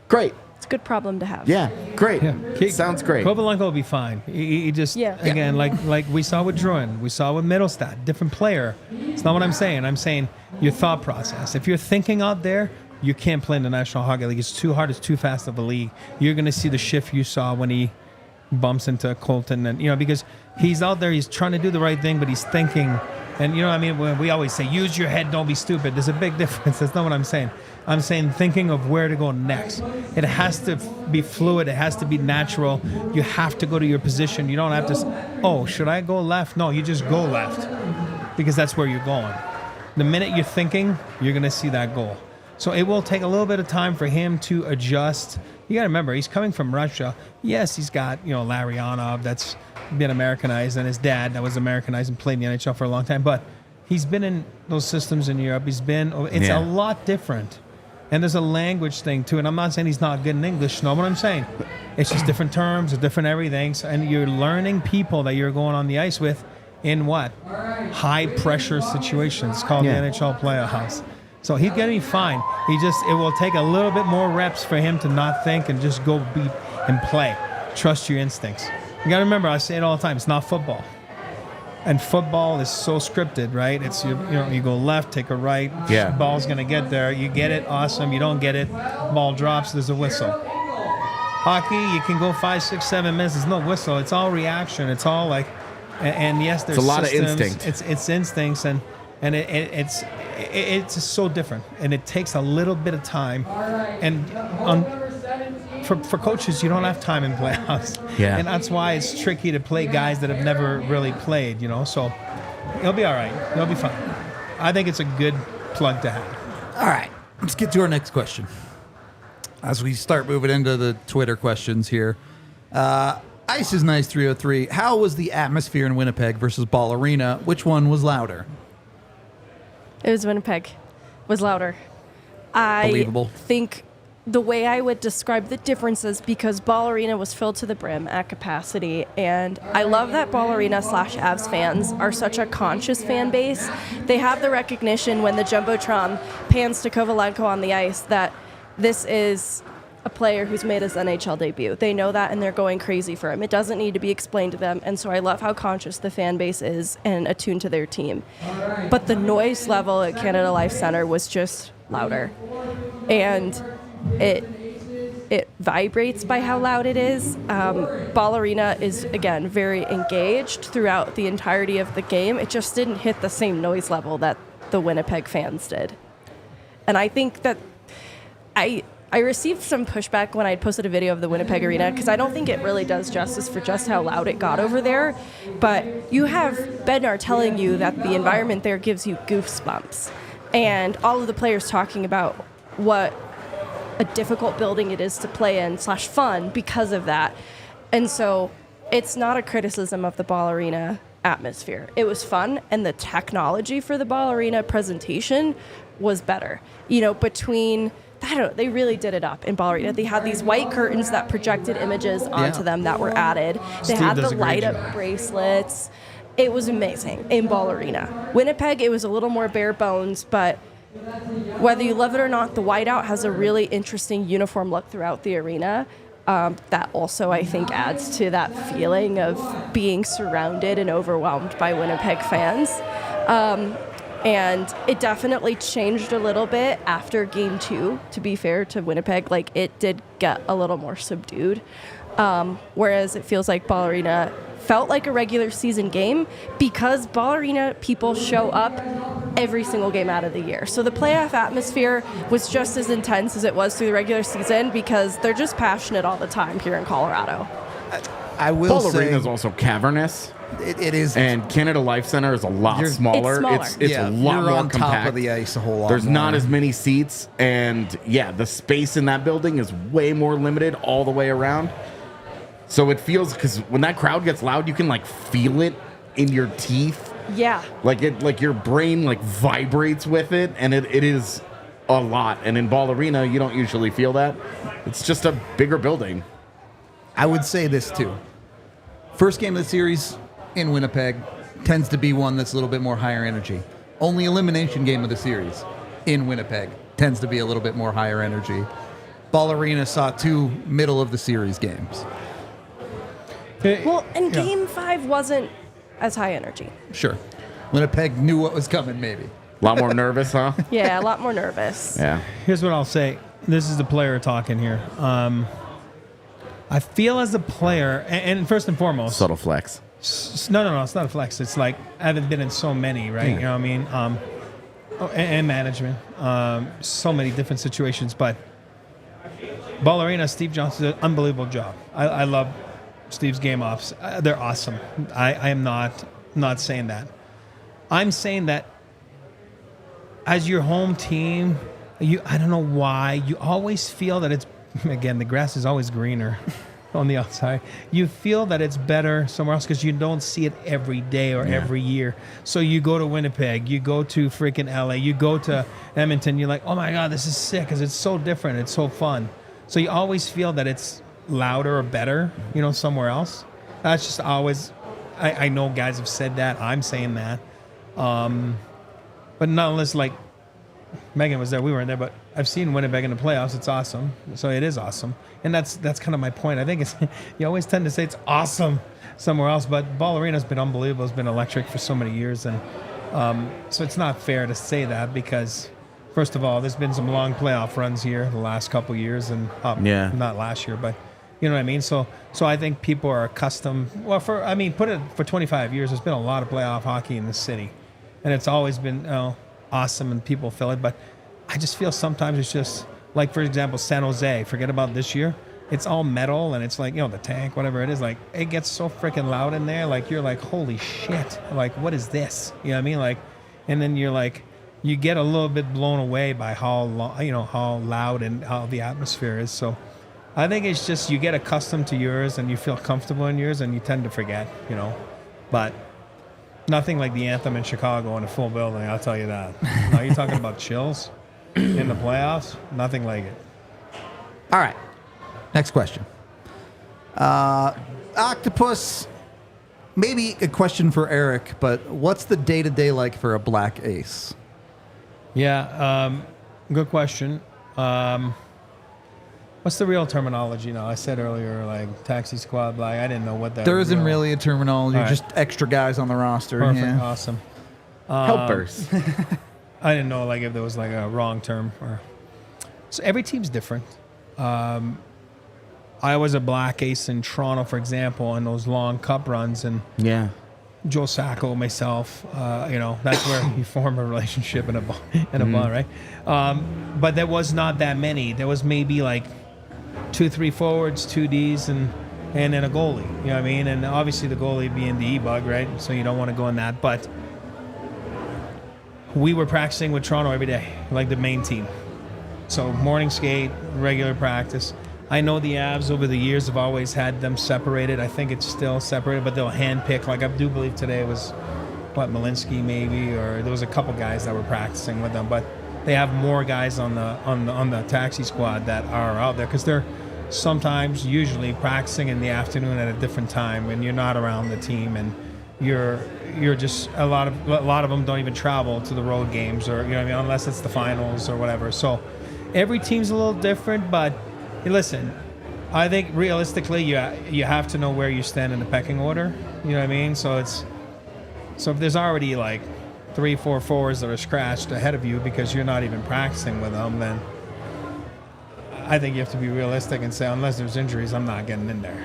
Great. It's a good problem to have. Yeah, great. Yeah. Sounds great. Kovalenko will be fine. He just, again, like we saw with Drouin, we saw with Middlestad, different player. It's not what I'm saying. I'm saying your thought process. If you're thinking out there, you can't play in the National Hockey League. It's too hard. It's too fast of a league. You're going to see the shift you saw when he bumps into Colton, and because he's out there, he's trying to do the right thing, but he's thinking. And when we always say, use your head, don't be stupid. There's a big difference. That's not what I'm saying. I'm saying thinking of where to go next. It has to be fluid. It has to be natural. You have to go to your position. You don't have to, should I go left? No, you just go left because that's where you're going. The minute you're thinking, you're going to see that goal. So it will take a little bit of time for him to adjust. You got to remember, he's coming from Russia. Yes, he's got, Larionov that's been Americanized, and his dad that was Americanized and played in the NHL for a long time. But he's been in those systems in Europe. It's a lot different. And there's a language thing too. And I'm not saying he's not good in English. Know what I'm saying? It's just different terms, different everything. And you're learning people that you're going on the ice with in what? High pressure situations. It's called the NHL Playoffs. So he's going to be fine. It will take a little bit more reps for him to not think and just go beat and play. Trust your instincts. You got to remember, I say it all the time, it's not football. And football is so scripted, right? It's you go left, take a right, ball's going to get there. You get it, awesome. You don't get it, ball drops, there's a whistle. Hockey, you can go 5, 6, 7 minutes, there's no whistle. It's all reaction. It's all like, and yes, there's a lot systems. of instinct. It's instincts, and it's so different, and it takes a little bit of time. And for coaches, you don't have time in playoffs. Yeah. And that's why it's tricky to play guys that have never really played, So he'll be all right. He'll be fine. I think it's a good plug to have. All right. Let's get to our next question. As we start moving into the Twitter questions here. Ice is Nice 303. How was the atmosphere in Winnipeg versus Ball Arena? Which one was louder? It was Winnipeg. Was louder. Believable. I think the way I would describe the differences, because Ball Arena was filled to the brim at capacity, and I love that Ball Arena / Avs fans are such a conscious fan base. They have the recognition when the Jumbotron pans to Kovalenko on the ice that this is a player who's made his NHL debut. They know that, and they're going crazy for him. It doesn't need to be explained to them, and so I love how conscious the fan base is and attuned to their team. But the noise level at Canada Life Center was just louder, and it vibrates by how loud it is. Ball Arena is, again, very engaged throughout the entirety of the game. It just didn't hit the same noise level that the Winnipeg fans did. And I think that I received some pushback when I posted a video of the Winnipeg Arena, because I don't think it really does justice for just how loud it got over there. But you have Bednar telling you that the environment there gives you goosebumps. And all of the players talking about what a difficult building it is to play in / fun because of that. And so it's not a criticism of the Ball Arena atmosphere. It was fun, and the technology for the Ball Arena presentation was better. Between... they really did it up in Ball Arena. They had these white curtains that projected images onto them that were added. They had the light-up bracelets. It was amazing in Ball Arena. Winnipeg, it was a little more bare bones, but whether you love it or not, the whiteout has a really interesting uniform look throughout the arena. that also, I think, adds to that feeling of being surrounded and overwhelmed by Winnipeg fans. And it definitely changed a little bit after Game 2, to be fair to Winnipeg. Like, it did get a little more subdued. Whereas it feels like Ball Arena felt like a regular season game because Ball Arena people show up every single game out of the year. So the playoff atmosphere was just as intense as it was through the regular season because they're just passionate all the time here in Colorado. I will Ball say... Arena is also cavernous. It is. And Canada Life Center is a lot smaller. It's smaller. It's a lot you're more on compact. top of the ice a whole lot There's more. not as many seats. And, yeah, the space in that building is way more limited all the way around. So it feels, because when that crowd gets loud, you can, like, feel it in your teeth. Yeah. Like your brain, like, vibrates with it. And it is a lot. And in Ball Arena, you don't usually feel that. It's just a bigger building. I would say this, too. First game of the series in Winnipeg tends to be one that's a little bit more higher energy. Only elimination game of the series in Winnipeg tends to be a little bit more higher energy. Ball Arena saw 2 middle of the series games. Well, and Game 5 wasn't as high energy. Sure. Winnipeg knew what was coming, maybe. A lot more nervous, huh? Yeah, a lot more nervous. Yeah. Here's what I'll say. This is the player talking here. I feel as a player, and first and foremost... Subtle flex. No, it's not a flex. It's like I haven't been in so many, right? Yeah. You know what I mean? And management. So many different situations. But Ball Arena, Steve Johnson did an unbelievable job. I love Steve's game offs. They're awesome. I am not saying that. I'm saying that as your home team, I don't know why, you always feel that it's, again, the grass is always greener on the outside. You feel that it's better somewhere else because you don't see it every day or every year. So you go to Winnipeg, you go to freaking LA, you go to Edmonton, you're like, oh my God, this is sick because it's so different, it's so fun. So you always feel that it's louder or better, somewhere else. That's just always, I know guys have said that, I'm saying that. But not unless, like, Megan was there, we weren't there, but I've seen Winnipeg in the playoffs. It's awesome. So it is awesome. And that's kind of my point. I think it's you always tend to say it's awesome somewhere else, but Ball Arena's been unbelievable. It's been electric for so many years. And so it's not fair to say that because, first of all, there's been some long playoff runs here the last couple years and not last year, but you know what I mean? So I think people are accustomed. Well, put it for 25 years, there's been a lot of playoff hockey in this city. And it's always been awesome and people feel it. But I just feel sometimes it's just, like, for example, San Jose. Forget about this year. It's all metal and it's like, the tank, whatever it is. Like, it gets so freaking loud in there. Like, you're like, holy shit. Like, what is this? You know what I mean? Like, and then you're like, you get a little bit blown away by how loud and how the atmosphere is. So I think it's just you get accustomed to yours and you feel comfortable in yours and you tend to forget, But nothing like the anthem in Chicago in a full building, I'll tell you that. Now you're talking about chills in the playoffs? Nothing like it. All right. Next question. Octopus, maybe a question for Eric, but what's the day-to-day like for a black ace? Yeah, good question. What's the real terminology now? I said earlier, like, taxi squad black. I didn't know what that was. There isn't really a terminology, All right. Just extra guys on the roster. Perfect, Yeah. awesome. Helpers. I didn't know, like, if there was, like, a wrong term. So every team's different. I was a black ace in Toronto, for example, on those long cup runs, and Yeah. Joe Sacco, myself, that's where you form a relationship in a bar, right? But there was not that many. There was maybe like 2-3 forwards, 2 Ds, and then a goalie. You know what I mean? And obviously the goalie being the E-bug, right? So you don't want to go in that. But we were practicing with Toronto every day, like the main team. So morning skate, regular practice. I know the Avs over the years have always had them separated. I think it's still separated, but they'll handpick. Like, I do believe today was, Malinsky maybe, or there was a couple guys that were practicing with them. But they have more guys on the taxi squad that are out there because they're sometimes, usually, practicing in the afternoon at a different time, and you're not around the team, and you're just a lot of them don't even travel to the road games, or unless it's the finals or whatever. So every team's a little different, but. Hey, listen, I think realistically, you have to know where you stand in the pecking order. You know what I mean? So if there's already like 3-4 forwards that are scratched ahead of you because you're not even practicing with them, then I think you have to be realistic and say, unless there's injuries, I'm not getting in there.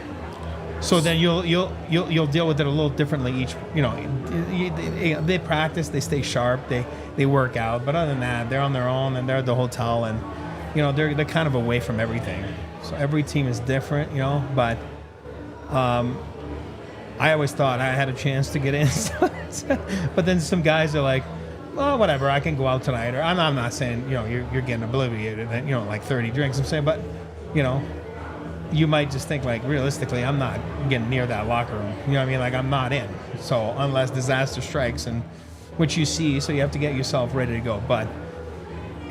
So then you'll deal with it a little differently each. They practice, they stay sharp, they work out, but other than that, they're on their own and they're at the hotel, and they're kind of away from everything. So every team is different, but I always thought I had a chance to get in. But then some guys are like, oh, whatever, I can go out tonight. Or I'm not saying, you're getting obliviated and, like 30 drinks. I'm saying, but, you might just think, like, realistically, I'm not getting near that locker room. You know what I mean? Like, I'm not in. So unless disaster strikes, and which you see, so you have to get yourself ready to go. But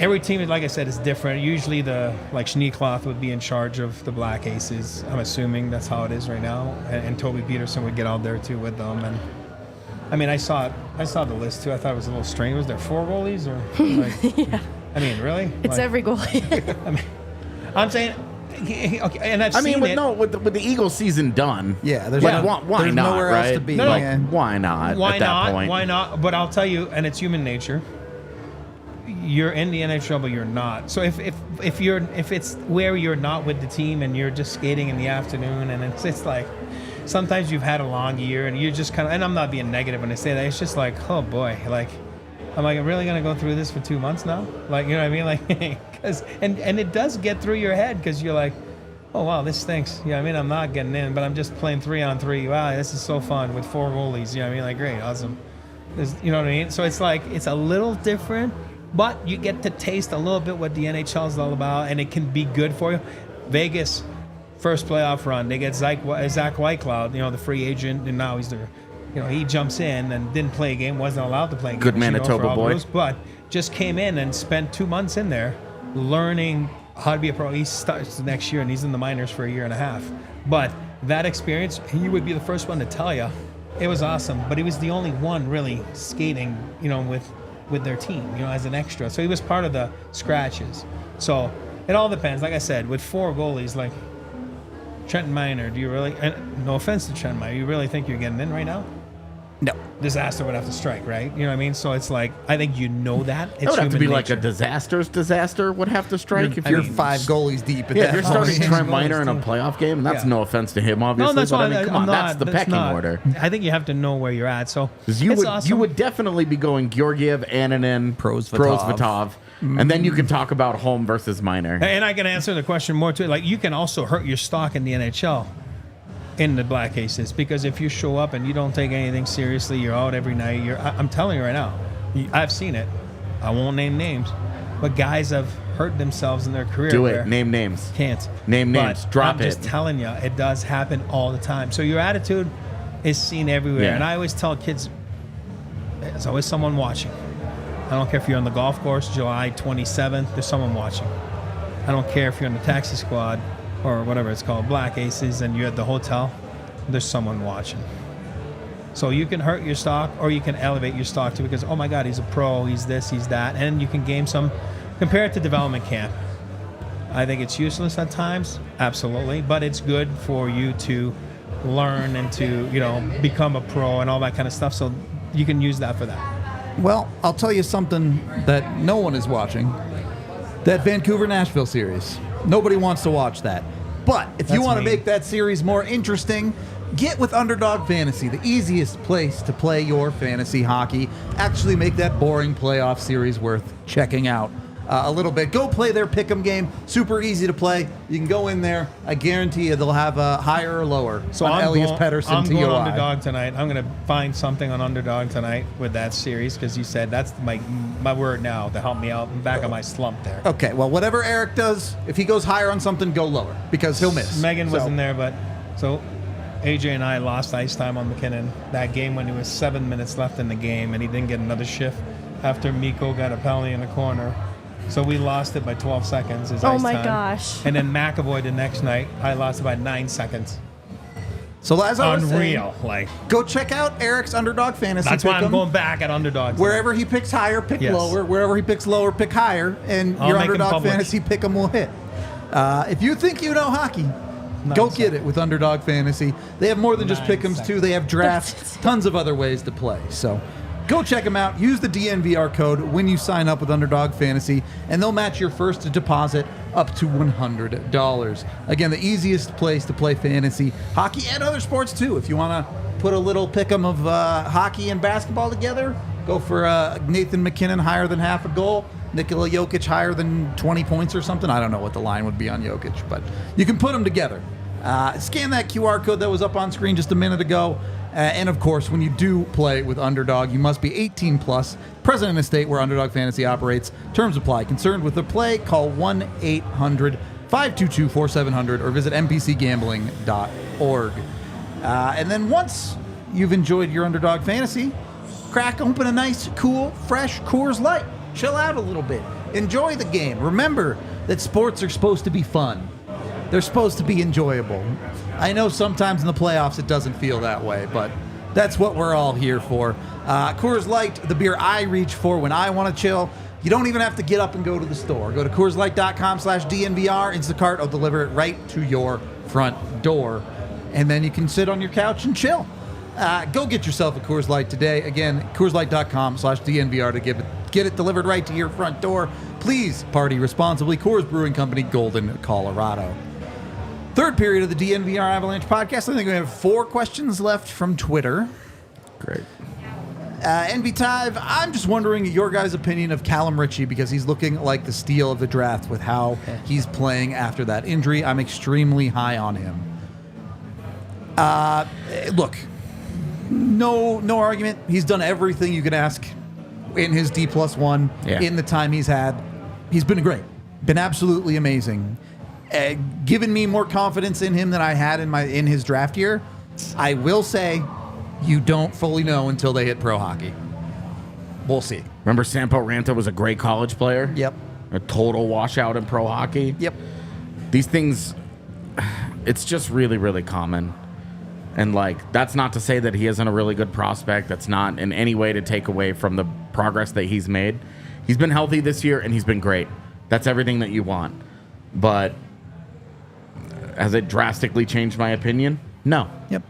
every team, like I said, is different. Usually Schneekloth would be in charge of the Black Aces. I'm assuming that's how it is right now. And Toby Peterson would get out there too with them. And I mean, I saw the list too. I thought it was a little strange. Was there 4 goalies or? Like, yeah. I mean, really? It's every goalie. I mean, I'm saying. Okay, and I've seen it. With the Eagles season done. Yeah, there's why not? nowhere right? else to be. No. Why not? Why at not? That point? Why not? But I'll tell you, and it's human nature. You're in the NHL, but you're not. So if it's where you're not with the team and you're just skating in the afternoon, and it's like sometimes you've had a long year and you're just kind of, and I'm not being negative when I say that. It's just like, oh boy, like, am I really gonna go through this for 2 months now? Like, you know what I mean? Like, and it does get through your head because you're like, oh wow, this stinks. You know what I mean? I'm not getting in, but I'm just playing 3-on-3. Wow, this is so fun with 4 goalies. You know what I mean? Like, great, awesome. You know what I mean? So it's like, it's a little different, but you get to taste a little bit what the NHL is all about, and it can be good for you. Vegas, first playoff run, they get Zach Whitecloud, the free agent, and now he's there. He jumps in and didn't play a game, wasn't allowed to play a game. Good Manitoba boy. But just came in and spent 2 months in there learning how to be a pro. He starts next year, and he's in the minors for 1.5 years. But that experience, he would be the first one to tell you, it was awesome. But he was the only one really skating, with their team, as an extra. So he was part of the scratches. So it all depends. Like I said, with 4 goalies, like Trenton Miner, do you really, and no offense to Trenton Miner, you really think you're getting in right now? No. Disaster would have to strike, right? You know what I mean? So it's like, I think that. It's It would have to be nature. like a disaster would have to strike. If you're 5 goalies deep at Yeah, that if you're point. starting Trent Miner in a playoff game, and that's no offense to him, obviously. No, that's but why I mean, come on, that's the pecking order. I think you have to know where you're at. So You would definitely be going Georgiev, Annunen, Prosvetov, and then you can talk about home versus Miner. And I can answer the question more too. Like, you can also hurt your stock in the NHL in the Black Aces, because if you show up and you don't take anything seriously, you're out every night. I'm telling you right now, I've seen it. I won't name names, but guys have hurt themselves in their career. Do it. Name names. Can't. Name names. Drop it. I'm just telling you, it does happen all the time. So your attitude is seen everywhere. Yeah. And I always tell kids, there's always someone watching. I don't care if you're on the golf course, July 27th, there's someone watching. I don't care if you're on the taxi squad or whatever it's called, Black Aces, and you're at the hotel, there's someone watching. So you can hurt your stock, or you can elevate your stock too, because, oh my God, he's a pro, he's this, he's that, and you can gain some. Compare it to development camp. I think it's useless at times, absolutely, but it's good for you to learn and to, become a pro and all that kind of stuff, so you can use that for that. Well, I'll tell you something that no one is watching. That Vancouver-Nashville series. Nobody wants to watch that. But if you want to make that series more interesting, get with Underdog Fantasy, the easiest place to play your fantasy hockey. Actually make that boring playoff series worth checking out a little bit. Go play their pick'em game. Super easy to play. You can go in there. I guarantee you they'll have a higher or lower So on Elias Pettersson I'm TOI. going Underdog tonight. I'm going to find something on Underdog tonight with that series, because you said that's my word now to help me out and back on my slump there. Okay, well, whatever Eric does, if he goes higher on something, go lower, because he'll miss. Megan wasn't there, but so AJ and I lost ice time on McKinnon that game when there was 7 minutes left in the game, and he didn't get another shift after Mikko got a penalty in the corner. So we lost it by 12 seconds. Oh my gosh. And then McAvoy the next night, I lost it by 9 seconds. So as I was Unreal. saying, go check out Eric's Underdog Fantasy. That's why I'm going back at Underdog. Wherever he picks higher, pick lower. Wherever he picks lower, pick higher. And your Underdog Fantasy pick 'em will hit. If you think you know hockey, Go get it with Underdog Fantasy. They have more than just pick'ems too. They have drafts, tons of other ways to play. So go check them out. Use the DNVR code when you sign up with Underdog Fantasy, and they'll match your first deposit up to $100. Again, the easiest place to play fantasy, hockey, and other sports too. If you want to put a little pick'em of hockey and basketball together, go for Nathan McKinnon higher than half a goal, Nikola Jokic higher than 20 points or something. I don't know what the line would be on Jokic, but you can put them together. Scan that QR code that was up on screen just a minute ago. And of course, when you do play with Underdog, you must be 18 plus, present in a state where Underdog Fantasy operates. Terms apply. Concerned with the play, call 1-800-522-4700 or visit mpcgambling.org. And then once you've enjoyed your Underdog Fantasy, crack open a nice, cool, fresh Coors Light. Chill out a little bit. Enjoy the game. Remember that sports are supposed to be fun. They're supposed to be enjoyable. I know sometimes in the playoffs it doesn't feel that way, but that's what we're all here for. Coors Light, the beer I reach for when I want to chill. You don't even have to get up and go to the store. Go to CoorsLight.com/DNVR. Instacart will deliver it right to your front door. And then you can sit on your couch and chill. Go get yourself a Coors Light today. Again, CoorsLight.com/DNVR to get it delivered right to your front door. Please party responsibly. Coors Brewing Company, Golden, Colorado. Third period of the DNVR Avalanche podcast. I think we have 4 questions left from Twitter. Great. NB Tive, I'm just wondering your guys' opinion of Callum Ritchie because he's looking like the steal of the draft with how he's playing after that injury. I'm extremely high on him. Look, no argument. He's done everything you could ask in his D+1 in the time he's had. He's been great. Been absolutely amazing. Given me more confidence in him than I had in his draft year. I will say you don't fully know until they hit pro hockey. We'll see. Remember Sampo Ranta was a great college player? Yep. A total washout in pro hockey? Yep. These things, it's just really, really common. And, like, that's not to say that he isn't a really good prospect. That's not in any way to take away from the progress that he's made. He's been healthy this year, and he's been great. That's everything that you want. But has it drastically changed my opinion? No. Yep.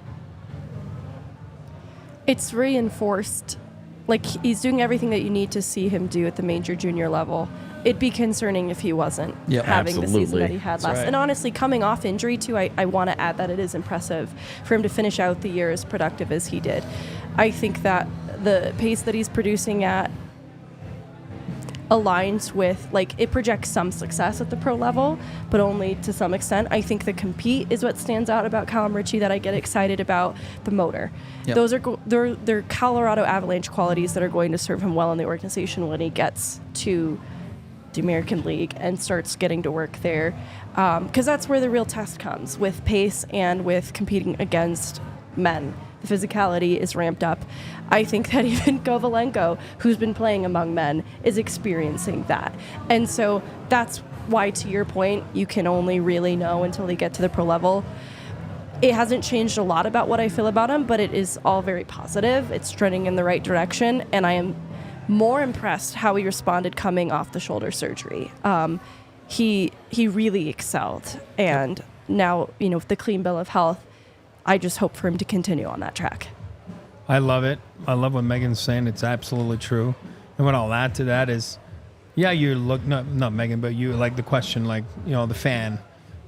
It's reinforced. Like, he's doing everything that you need to see him do at the major junior level. It'd be concerning if he wasn't having the season that he had last. Right. And honestly, coming off injury, too, I want to add that it is impressive for him to finish out the year as productive as he did. I think that the pace that he's producing at aligns with, like, it projects some success at the pro level, but only to some extent. I think the compete is what stands out about Callum Ritchie that I get excited about. The motor. Yep. Those are they're Colorado Avalanche qualities that are going to serve him well in the organization when he gets to the American League and starts getting to work there, because that's where the real test comes, with pace and with competing against men. The physicality is ramped up. I think that even Kovalenko, who's been playing among men, is experiencing that. And so that's why, to your point, you can only really know until they get to the pro level. It hasn't changed a lot about what I feel about him, but it is all very positive. It's trending in the right direction, and I am more impressed how he responded coming off the shoulder surgery. He really excelled, and now, with the clean bill of health, I just hope for him to continue on that track. I love it. I love what Megan's saying. It's absolutely true. And what I'll add to that is, you look, not Megan, but you, like the question, like, the fan.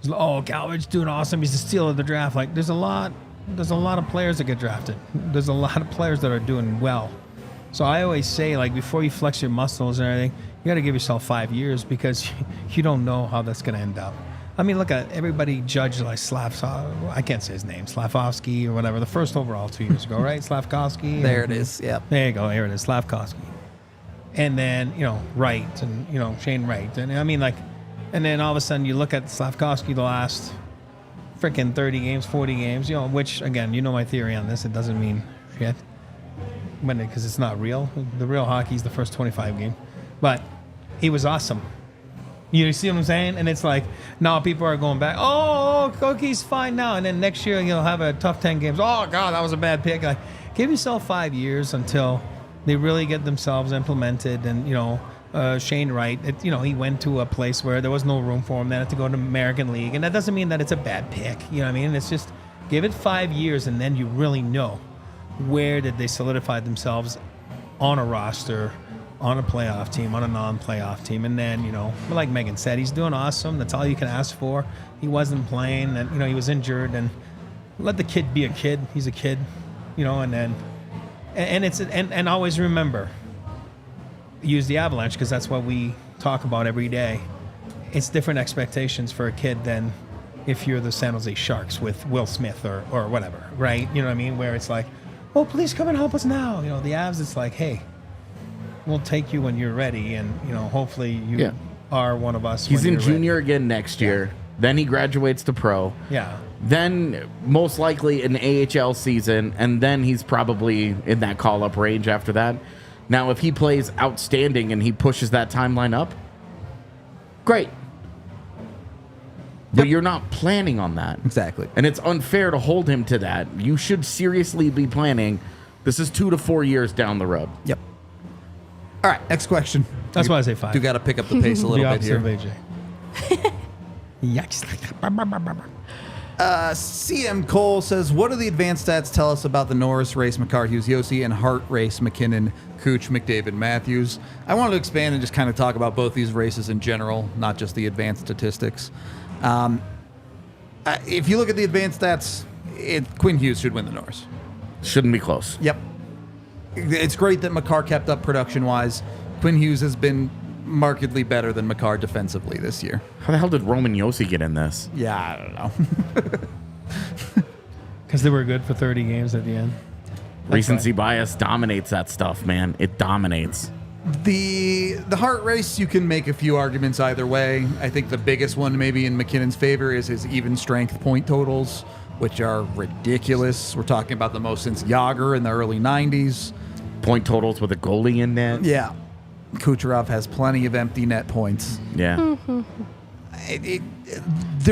Oh, Galbraith's doing awesome. He's the steal of the draft. Like, there's a lot of players that get drafted. There's a lot of players that are doing well. So I always say, like, before you flex your muscles and everything, you got to give yourself 5 years because you don't know how that's going to end up. I mean, look at everybody judged like I can't say his name, Slavkovsky or whatever, the first overall 2 years ago, right? Slavkovsky. There it is. Yep. There you go. Here it is, Slavkovsky. And then, Wright and, Shane Wright. And I mean, like, and then all of a sudden you look at Slavkovsky the last freaking 30 games, 40 games, which, again, my theory on this. It doesn't mean shit. Because it's not real. The real hockey is the first 25 game. But he was awesome. You see what I'm saying? And it's like, now people are going back, he's fine now. And then next year, you'll have a tough 10 games. Oh, God, that was a bad pick. Like, give yourself 5 years until they really get themselves implemented and, Shane Wright, he went to a place where there was no room for him. Then had to go to American League, and that doesn't mean that it's a bad pick. You know what I mean? It's just give it 5 years, and then you really know where did they solidify themselves on a roster, on a playoff team, on a non-playoff team, and then like Megan said, he's doing awesome. That's all you can ask for. He wasn't playing, and he was injured, and let the kid be a kid. He's a kid, and always remember. Use the Avalanche because that's what we talk about every day. It's different expectations for a kid than if you're the San Jose Sharks with Will Smith or whatever, right? You know what I mean? Where it's like, oh, please come and help us now. The Avs, it's like, hey, we'll take you when you're ready, and hopefully you are one of us. He's in junior again next year. Then he graduates to pro. Yeah. Then most likely an AHL season, and then he's probably in that call-up range after that. Now, if he plays outstanding and he pushes that timeline up, great. But you're not planning on that. Exactly. And it's unfair to hold him to that. You should seriously be planning. This is 2 to 4 years down the road. Yep. All right, next question. That's why I say 5. Do got to pick up the pace a little bit here. Yikes. CM Cole says, what do the advanced stats tell us about the Norris race, McCarr, Hughes, Yossi, and Hart race, McKinnon, Cooch, McDavid, Matthews? I wanted to expand and just kind of talk about both these races in general, not just the advanced statistics. If you look at the advanced stats, Quinn Hughes should win the Norris. Shouldn't be close. Yep. It's great that McCarr kept up production-wise. Quinn Hughes has been markedly better than McCarr defensively this year. How the hell did Roman Josi get in this? Yeah, I don't know. Because they were good for 30 games at the end. Recency bias dominates that stuff, man. It dominates. The Hart race, you can make a few arguments either way. I think the biggest one maybe in McKinnon's favor is his even strength point totals, which are ridiculous. We're talking about the most since Yager in the early 90s. Point totals with a goalie in net. Yeah. Kucherov has plenty of empty net points. Yeah. The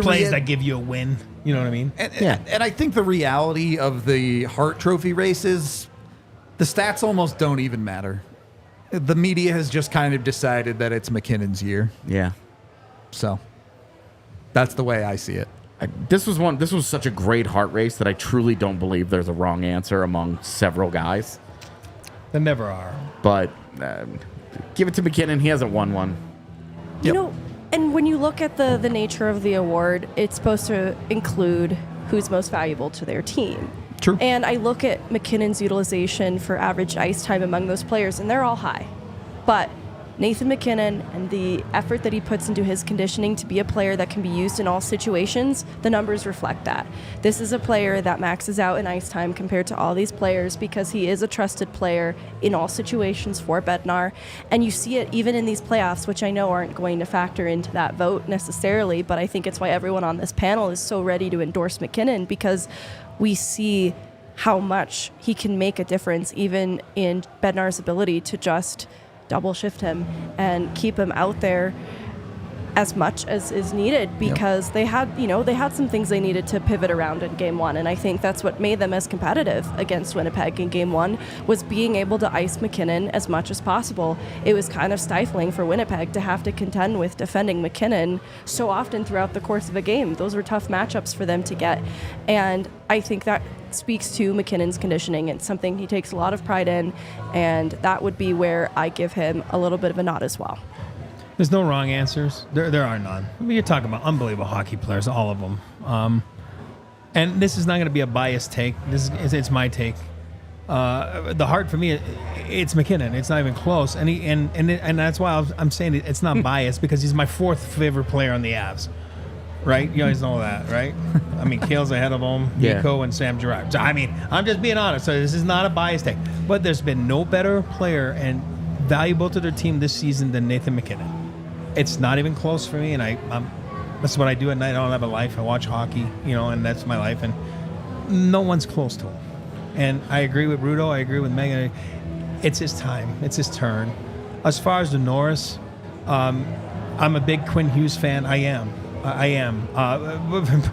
plays that give you a win. You know what I mean? And I think the reality of the Hart Trophy race is the stats almost don't even matter. The media has just kind of decided that it's McKinnon's year. Yeah. So that's the way I see it. This was such a great Hart race that I truly don't believe there's a wrong answer among several guys. There never are. But give it to McKinnon. He hasn't won one. And when you look at the nature of the award, it's supposed to include who's most valuable to their team. True. And I look at McKinnon's utilization for average ice time among those players, and they're all high. But Nathan McKinnon and the effort that he puts into his conditioning to be a player that can be used in all situations, the numbers reflect that. This is a player that maxes out in ice time compared to all these players because he is a trusted player in all situations for Bednar. And you see it even in these playoffs, which I know aren't going to factor into that vote necessarily, but I think it's why everyone on this panel is so ready to endorse McKinnon, because we see how much he can make a difference even in Bednar's ability to just double shift him and keep him out there as much as is needed, because they had some things they needed to pivot around in game one, and I think that's what made them as competitive against Winnipeg in game one, was being able to ice McKinnon as much as possible. It was kind of stifling for Winnipeg to have to contend with defending McKinnon so often throughout the course of a game. Those were tough matchups for them to get, and I think that speaks to McKinnon's conditioning. It's something he takes a lot of pride in, and that would be where I give him a little bit of a nod as well. There's no wrong answers. There are none. I mean, you're talking about unbelievable hockey players, all of them. And this is not going to be a biased take. It's my take. The Hart for me, it's McKinnon. It's not even close. And that's why I'm saying it's not biased, because he's my fourth favorite player on the Avs. Right? You guys know that, right? I mean, Kale's ahead of him, Nico and Sam Girard. So, I mean, I'm just being honest. So this is not a biased take. But there's been no better player and valuable to their team this season than Nathan McKinnon. It's not even close for me, and that's what I do at night. I don't have a life. I watch hockey, and that's my life, and no one's close to him. And I agree with Rudo. I agree with Megan. It's his time. It's his turn. As far as the Norris, I'm a big Quinn Hughes fan. I am.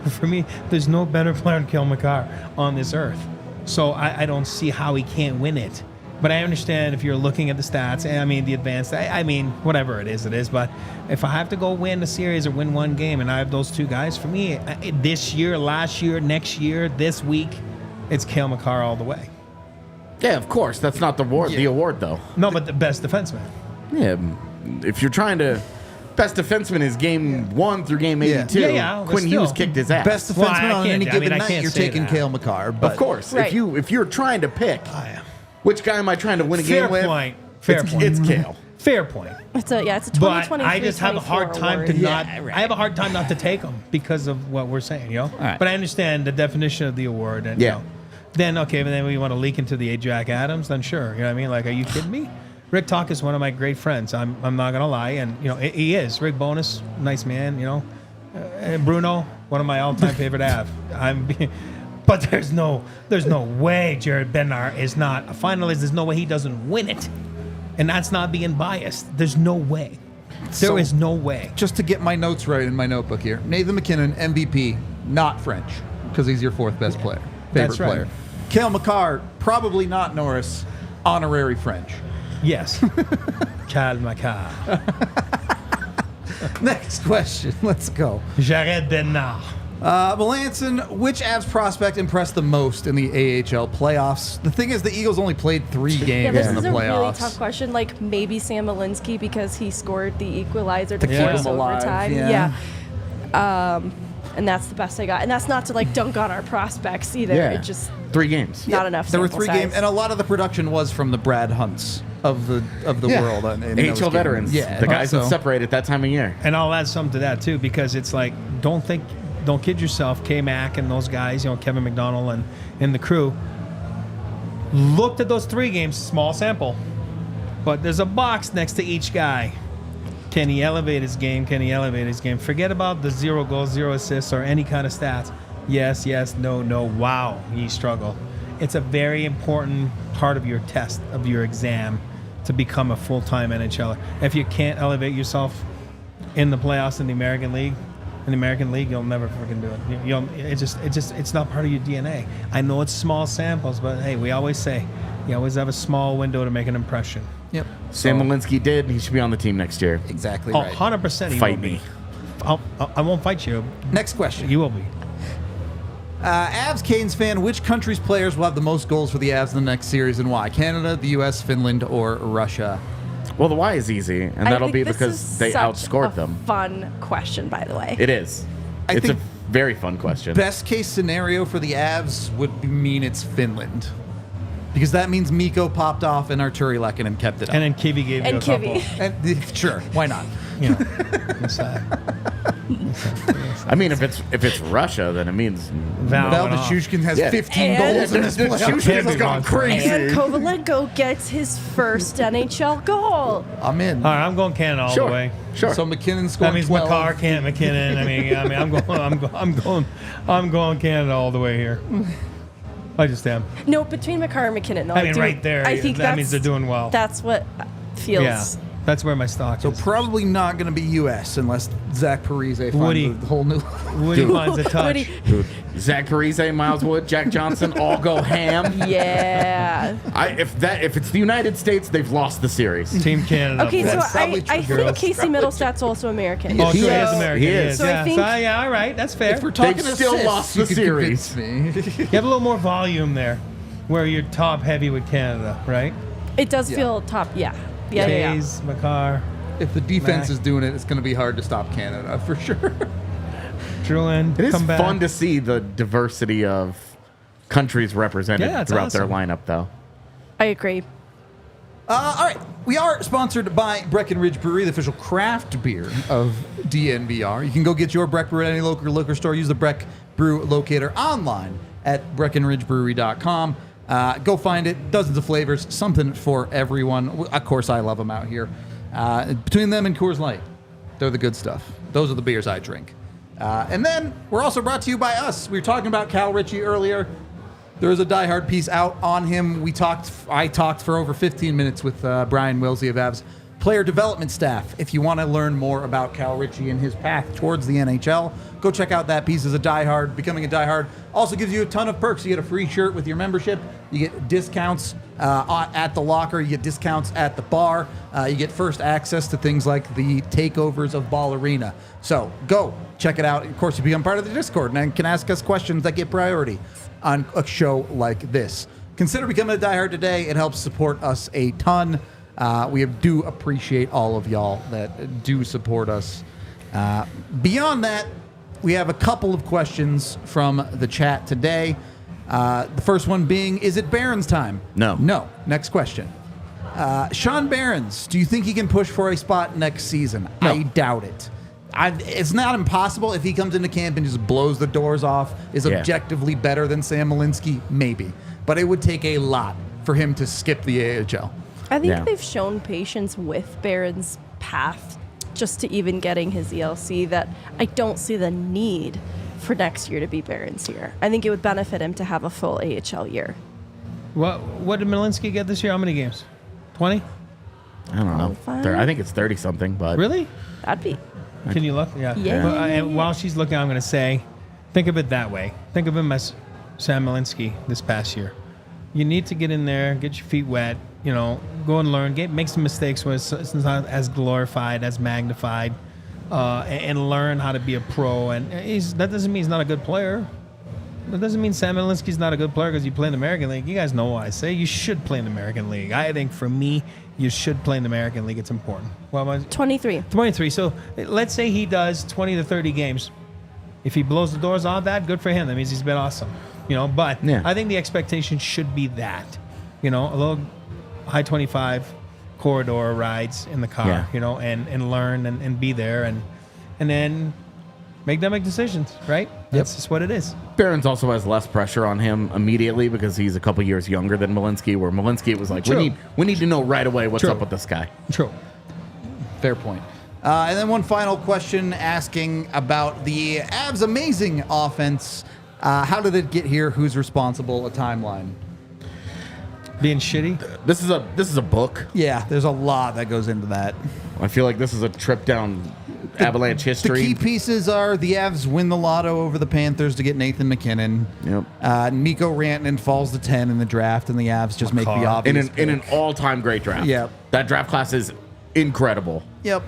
For me, there's no better player than Cale Makar on this earth. So I don't see how he can't win it. But I understand if you're looking at the stats, I mean, the advanced, I mean, whatever it is. But if I have to go win a series or win one game and I have those two guys, for me, this year, last year, next year, this week, it's Cale Makar all the way. Yeah, of course. That's not the award, though. No, but the best defenseman. Yeah, if you're trying to... Best defenseman is game 1 through game 82. Yeah, Quinn Hughes kicked his ass. Best defenseman on any given night, you're taking that. Cale Makar. But Of course. Right. If you're trying to pick... Which guy am I trying to win a game with? Fair point. It's Cale. Fair point. It's a 2023. But I just have a hard time to not. Yeah, right. I have a hard time not to take them because of what we're saying, right. But I understand the definition of the award, and then but then we want to leak into the Jack Adams. Then sure, you know what I mean? Like, are you kidding me? Rick Talk is one of my great friends. I'm not gonna lie, and he is. Rick Bonus, nice man. And Bruno, one of my all-time favorite Av. But there's no way Jared Bednar is not a finalist. There's no way he doesn't win it. And that's not being biased. There's no way. There is no way. Just to get my notes right in my notebook here. Nathan MacKinnon, MVP, not French, because he's your 4th best player. Favorite That's right. player. Cale Makar, probably not Norris, honorary French. Yes. Cale Makar. Next question. Let's go. Jared Bednar. Melanson, which Avs prospect impressed the most in the AHL playoffs? The thing is, the Eagles only played 3 games this in the is a really playoffs. tough question. Like, maybe Sam Malinsky because he scored the equalizer to keep keep us him alive, overtime. yeah. And that's the best I got. And that's not to dunk on our prospects either. Yeah. It just 3 games. not enough. There were sample 3 size. games, and a lot of the production was from the Brad Hunts of the world. In those AHL veterans. games. Yeah, The guys that so- separate at that time of year. And I'll add something to that too, because it's like, don't kid yourself. K-Mac and those guys, Kevin McDonald and the crew looked at those 3 games, small sample, but there's a box next to each guy. Can he elevate his game? Can he elevate his game? Forget about the 0 goals, 0 assists, or any kind of stats. Yes, no, wow, he struggled. It's a very important part of your test, of your exam, to become a full-time NHLer. If you can't elevate yourself in the playoffs in the American League, you'll never freaking do it. It's not part of your DNA. I know it's small samples, but hey, we always say you always have a small window to make an impression. Yep. Sam Malinsky did. He should be on the team next year. Exactly Oh, right. 100% he Fight will be. me. I won't fight you. Next question. You will be. Avs Canes fan, which country's players will have the most goals for the Avs in the next series and why? Canada, the U.S., Finland, or Russia? Well, the why is easy, and I that'll think be this because is they such outscored a them. Fun question, by the way. It is. I It's a think very fun question. Best case scenario for the Avs would mean it's Finland. Because that means Mikko popped off and Arturi Lehkonen kept it up. And then Kivy gave you And a couple. Kivy. And, sure, why not? Inside. I mean, if it's Russia, then it means Val Val went off. Nichushkin has Yeah. 15 goals in this playoff. Nichushkin's gone crazy. And Kovalenko gets his first NHL goal. I'm in. All right, I'm going Canada all Sure. the way. Sure. So McKinnon That scored means 12. Makar can't McKinnon. I'm going Canada all the way here. I just am. No, between Makar and McKinnon. No, I mean, do- right there, I think that means they're doing well. That's what feels. Yeah, that's where my stock So is. probably not going to be U.S. unless Zach Parise finds Woody. the whole new... Woody finds a touch. Woody. Dude, Zach Parise, Miles Wood, Jack Johnson, all go ham. Yeah. If it's the United States, they've lost the series. Team Canada. Okay, so That's probably I true. think Casey Middlestat's also American. Oh, He sure, he is. is American. He He is. is. So I Yeah. think- Yeah, all right, that's fair. If we're talking They've still assists, lost the you could series. convince me. You have a little more volume there, where you're top heavy with Canada, right? It does Yeah. feel top. Yeah. Yeah. Tays, Makar, If the defense Mac. is doing it, it's going to be hard to stop Canada, for sure. Drouin, It is come back. fun to see the diversity of countries represented Yeah, it's throughout their awesome. lineup, though. I agree. All right. We are sponsored by Breckenridge Brewery, the official craft beer of DNVR. You can go get your Breck Brew at any local liquor store. Use the Breck Brew locator online at BreckenridgeBrewery.com. Go find it. Dozens of flavors. Something for everyone. Of course, I love them out here. Between them and Coors Light, they're the good stuff. Those are the beers I drink. And then we're also brought to you by us. We were talking about Cal Ritchie earlier. There was a Die Hard piece out on him. I talked for over 15 minutes with Brian Wilsey of Avs player development staff. If you want to learn more about Cal Ritchie and his path towards the NHL, go check out that piece as a diehard. Becoming a diehard also gives you a ton of perks. You get a free shirt with your membership. You get discounts at the locker. You get discounts at the bar. You get first access to things like the takeovers of Ball Arena. So go check it out. Of course, you become part of the Discord and can ask us questions that get priority on a show like this. Consider becoming a diehard today. It helps support us a ton. We do appreciate all of y'all that do support us. Beyond that, we have a couple of questions from the chat today. The first one being, is it Barron's time? No. No. Next question. Sean Barron's, do you think he can push for a spot next season? No. I doubt it. It's not impossible if he comes into camp and just blows the doors off, is objectively better than Sam Malinsky, maybe. But it would take a lot for him to skip the AHL. I think they've shown patience with Barron's path just to even getting his ELC that I don't see the need for next year to be Barron's year. I think it would benefit him to have a full AHL year. What did Malinsky get this year? How many games? 20? I don't know. I think it's 30-something, but... Really? That'd be. Can you look? Yeah. Yeah. But, and while she's looking, I'm going to say, think of it that way. Think of him as Sam Malinsky this past year. You need to get in there, get your feet wet, go and learn, make some mistakes where it's not as glorified, as magnified, and learn how to be a pro. And that doesn't mean he's not a good player. That doesn't mean Sam Malinsky's not a good player because you play in the American League. You guys know what I say. You should play in the American League. I think for me, you should play in the American League. It's important. Well, 23. 23. So let's say he does 20 to 30 games. If he blows the doors off that, good for him. That means he's been awesome. But I think the expectation should be that. A little high 25 corridor rides in the car, and learn and be there and then make decisions, right? That's just what it is. Barron's also has less pressure on him immediately because he's a couple years younger than Malinsky, where Malinsky was like, we need to know right away what's up with this guy. True. Fair point. And then one final question asking about the Avs' amazing offense. How did it get here? Who's responsible? A timeline. Being shitty. This is a book. Yeah, there's a lot that goes into that. I feel like this is a trip down Avalanche history. The key pieces are the Avs win the lotto over the Panthers to get Nathan McKinnon. Yep. Nico Rantanen falls to 10 in the draft, and the Avs just make the obvious in an all-time great draft. Yep. That draft class is incredible. Yep.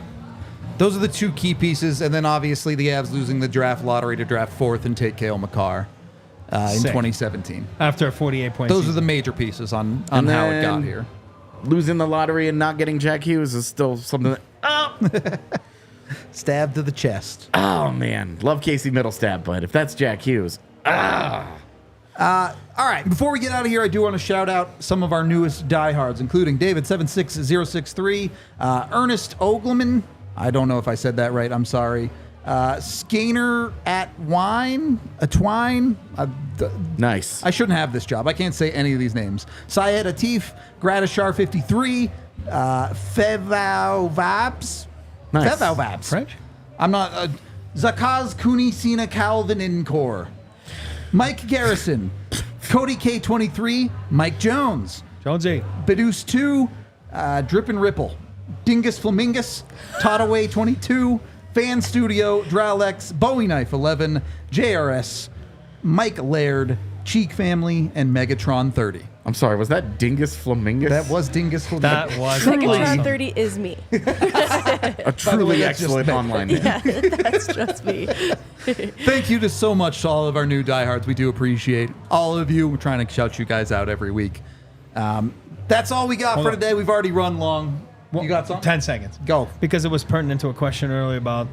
Those are the two key pieces, and then obviously the Avs losing the draft lottery to draft fourth and take Cale Makar in 2017. After a 48-point Those season. are the major pieces on how it got here. Losing the lottery and not getting Jack Hughes is still something that... Stab to the chest. Oh, man. Love Casey Middlestat, but if that's Jack Hughes... All right, before we get out of here, I do want to shout out some of our newest diehards, including David76063, Ernest Ogleman. I don't know if I said that right. I'm sorry. Skaner at Wine, Atwine. Nice. I shouldn't have this job. I can't say any of these names. Syed Atif, Gratishar 53, Fevau Vabs. Nice. Fevau Vabs. French? I'm not. Zakaz Kuni Sina Calvin Incor. Mike Garrison, Cody K23, Mike Jones, Jonesy, Bedus 2, Drip and Ripple, Dingus Flamingus, Toddaway 22, Fan Studio, Dralex, Bowie Knife 11, JRS, Mike Laird, Cheek Family, and Megatron 30. I'm sorry, was that Dingus Flamingus? That was Dingus Flamingus. That was Megatron 30 is me. a truly excellent online name. Yeah, that's just me. Thank you so much to all of our new diehards. We do appreciate all of you. We're trying to shout you guys out every week. That's all we got for today. We've already run long. You got something? 10 seconds. Go. Because it was pertinent to a question earlier about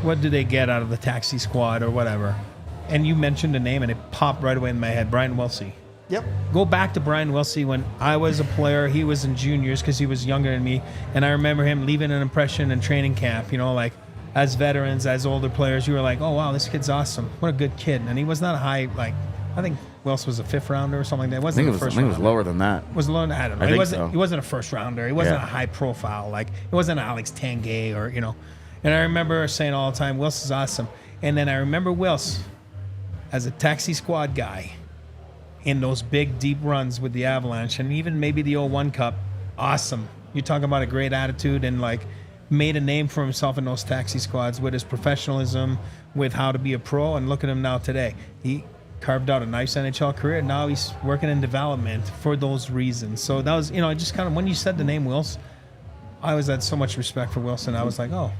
what do they get out of the taxi squad or whatever. And you mentioned a name and it popped right away in my head, Brian Wilsey. Yep. Go back to Brian Wilsey when I was a player. He was in juniors because he was younger than me. And I remember him leaving an impression in training camp, like as veterans, as older players, you were like, oh, wow, this kid's awesome. What a good kid. And he was not a high, I think Wilson was a fifth rounder or something like that. It wasn't a first rounder. I think it was lower than that. Was lower than, I don't know. He wasn't a first rounder. He wasn't a high profile. It wasn't Alex Tanguay or, And I remember saying all the time, Wilson's awesome. And then I remember Wilson as a taxi squad guy in those big, deep runs with the Avalanche and even maybe the 01 Cup. Awesome. You talk about a great attitude and like made a name for himself in those taxi squads with his professionalism, with how to be a pro, and look at him now today. He carved out a nice NHL career. Now he's working in development for those reasons. So that was, I just kind of, when you said the name Wilson, I always had so much respect for Wilson. I was like, oh,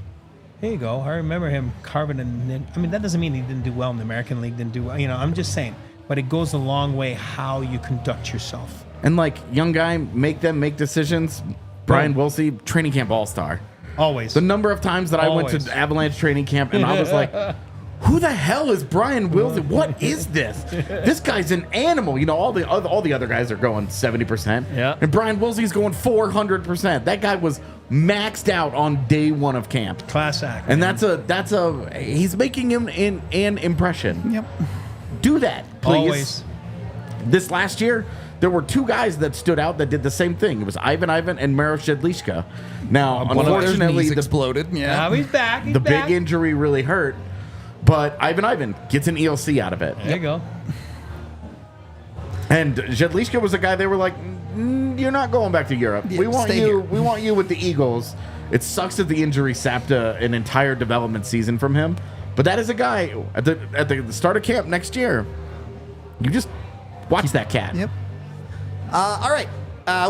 here you go. I remember him carving in. I mean, that doesn't mean he didn't do well in the American League, didn't do well. I'm just saying. But it goes a long way how you conduct yourself. And like, young guy, make decisions. Brian Wilson, training camp all-star. Always. The number of times that I went to Avalanche training camp and I was like, who the hell is Brian Wilson? What is this? This guy's an animal. All the other guys are going 70%. Yeah. And Brian Wilson's going 400%. That guy was maxed out on day one of camp. Class act. And he's making him an impression. Yep. Do that, please. Always. This last year, there were two guys that stood out that did the same thing. It was Ivan and Maro Shedlishka. Now, unfortunately, the exploded. Yeah. Now he's back. the big injury really hurt. But Ivan gets an ELC out of it. There you go. And Jedlishka was a guy they were like, you're not going back to Europe. Yeah, We want stay you. here." We want you with the Eagles. It sucks that the injury sapped an entire development season from him. But that is a guy at the start of camp next year. You just watch that cat. Yep. All right.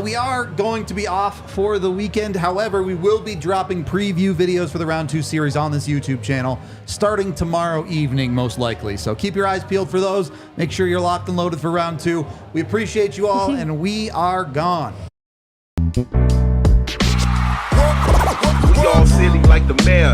We are going to be off for the weekend. However, we will be dropping preview videos for the Round 2 series on this YouTube channel starting tomorrow evening, most likely. So keep your eyes peeled for those. Make sure you're locked and loaded for Round 2. We appreciate you all, and we are gone. We all silly like the mayor.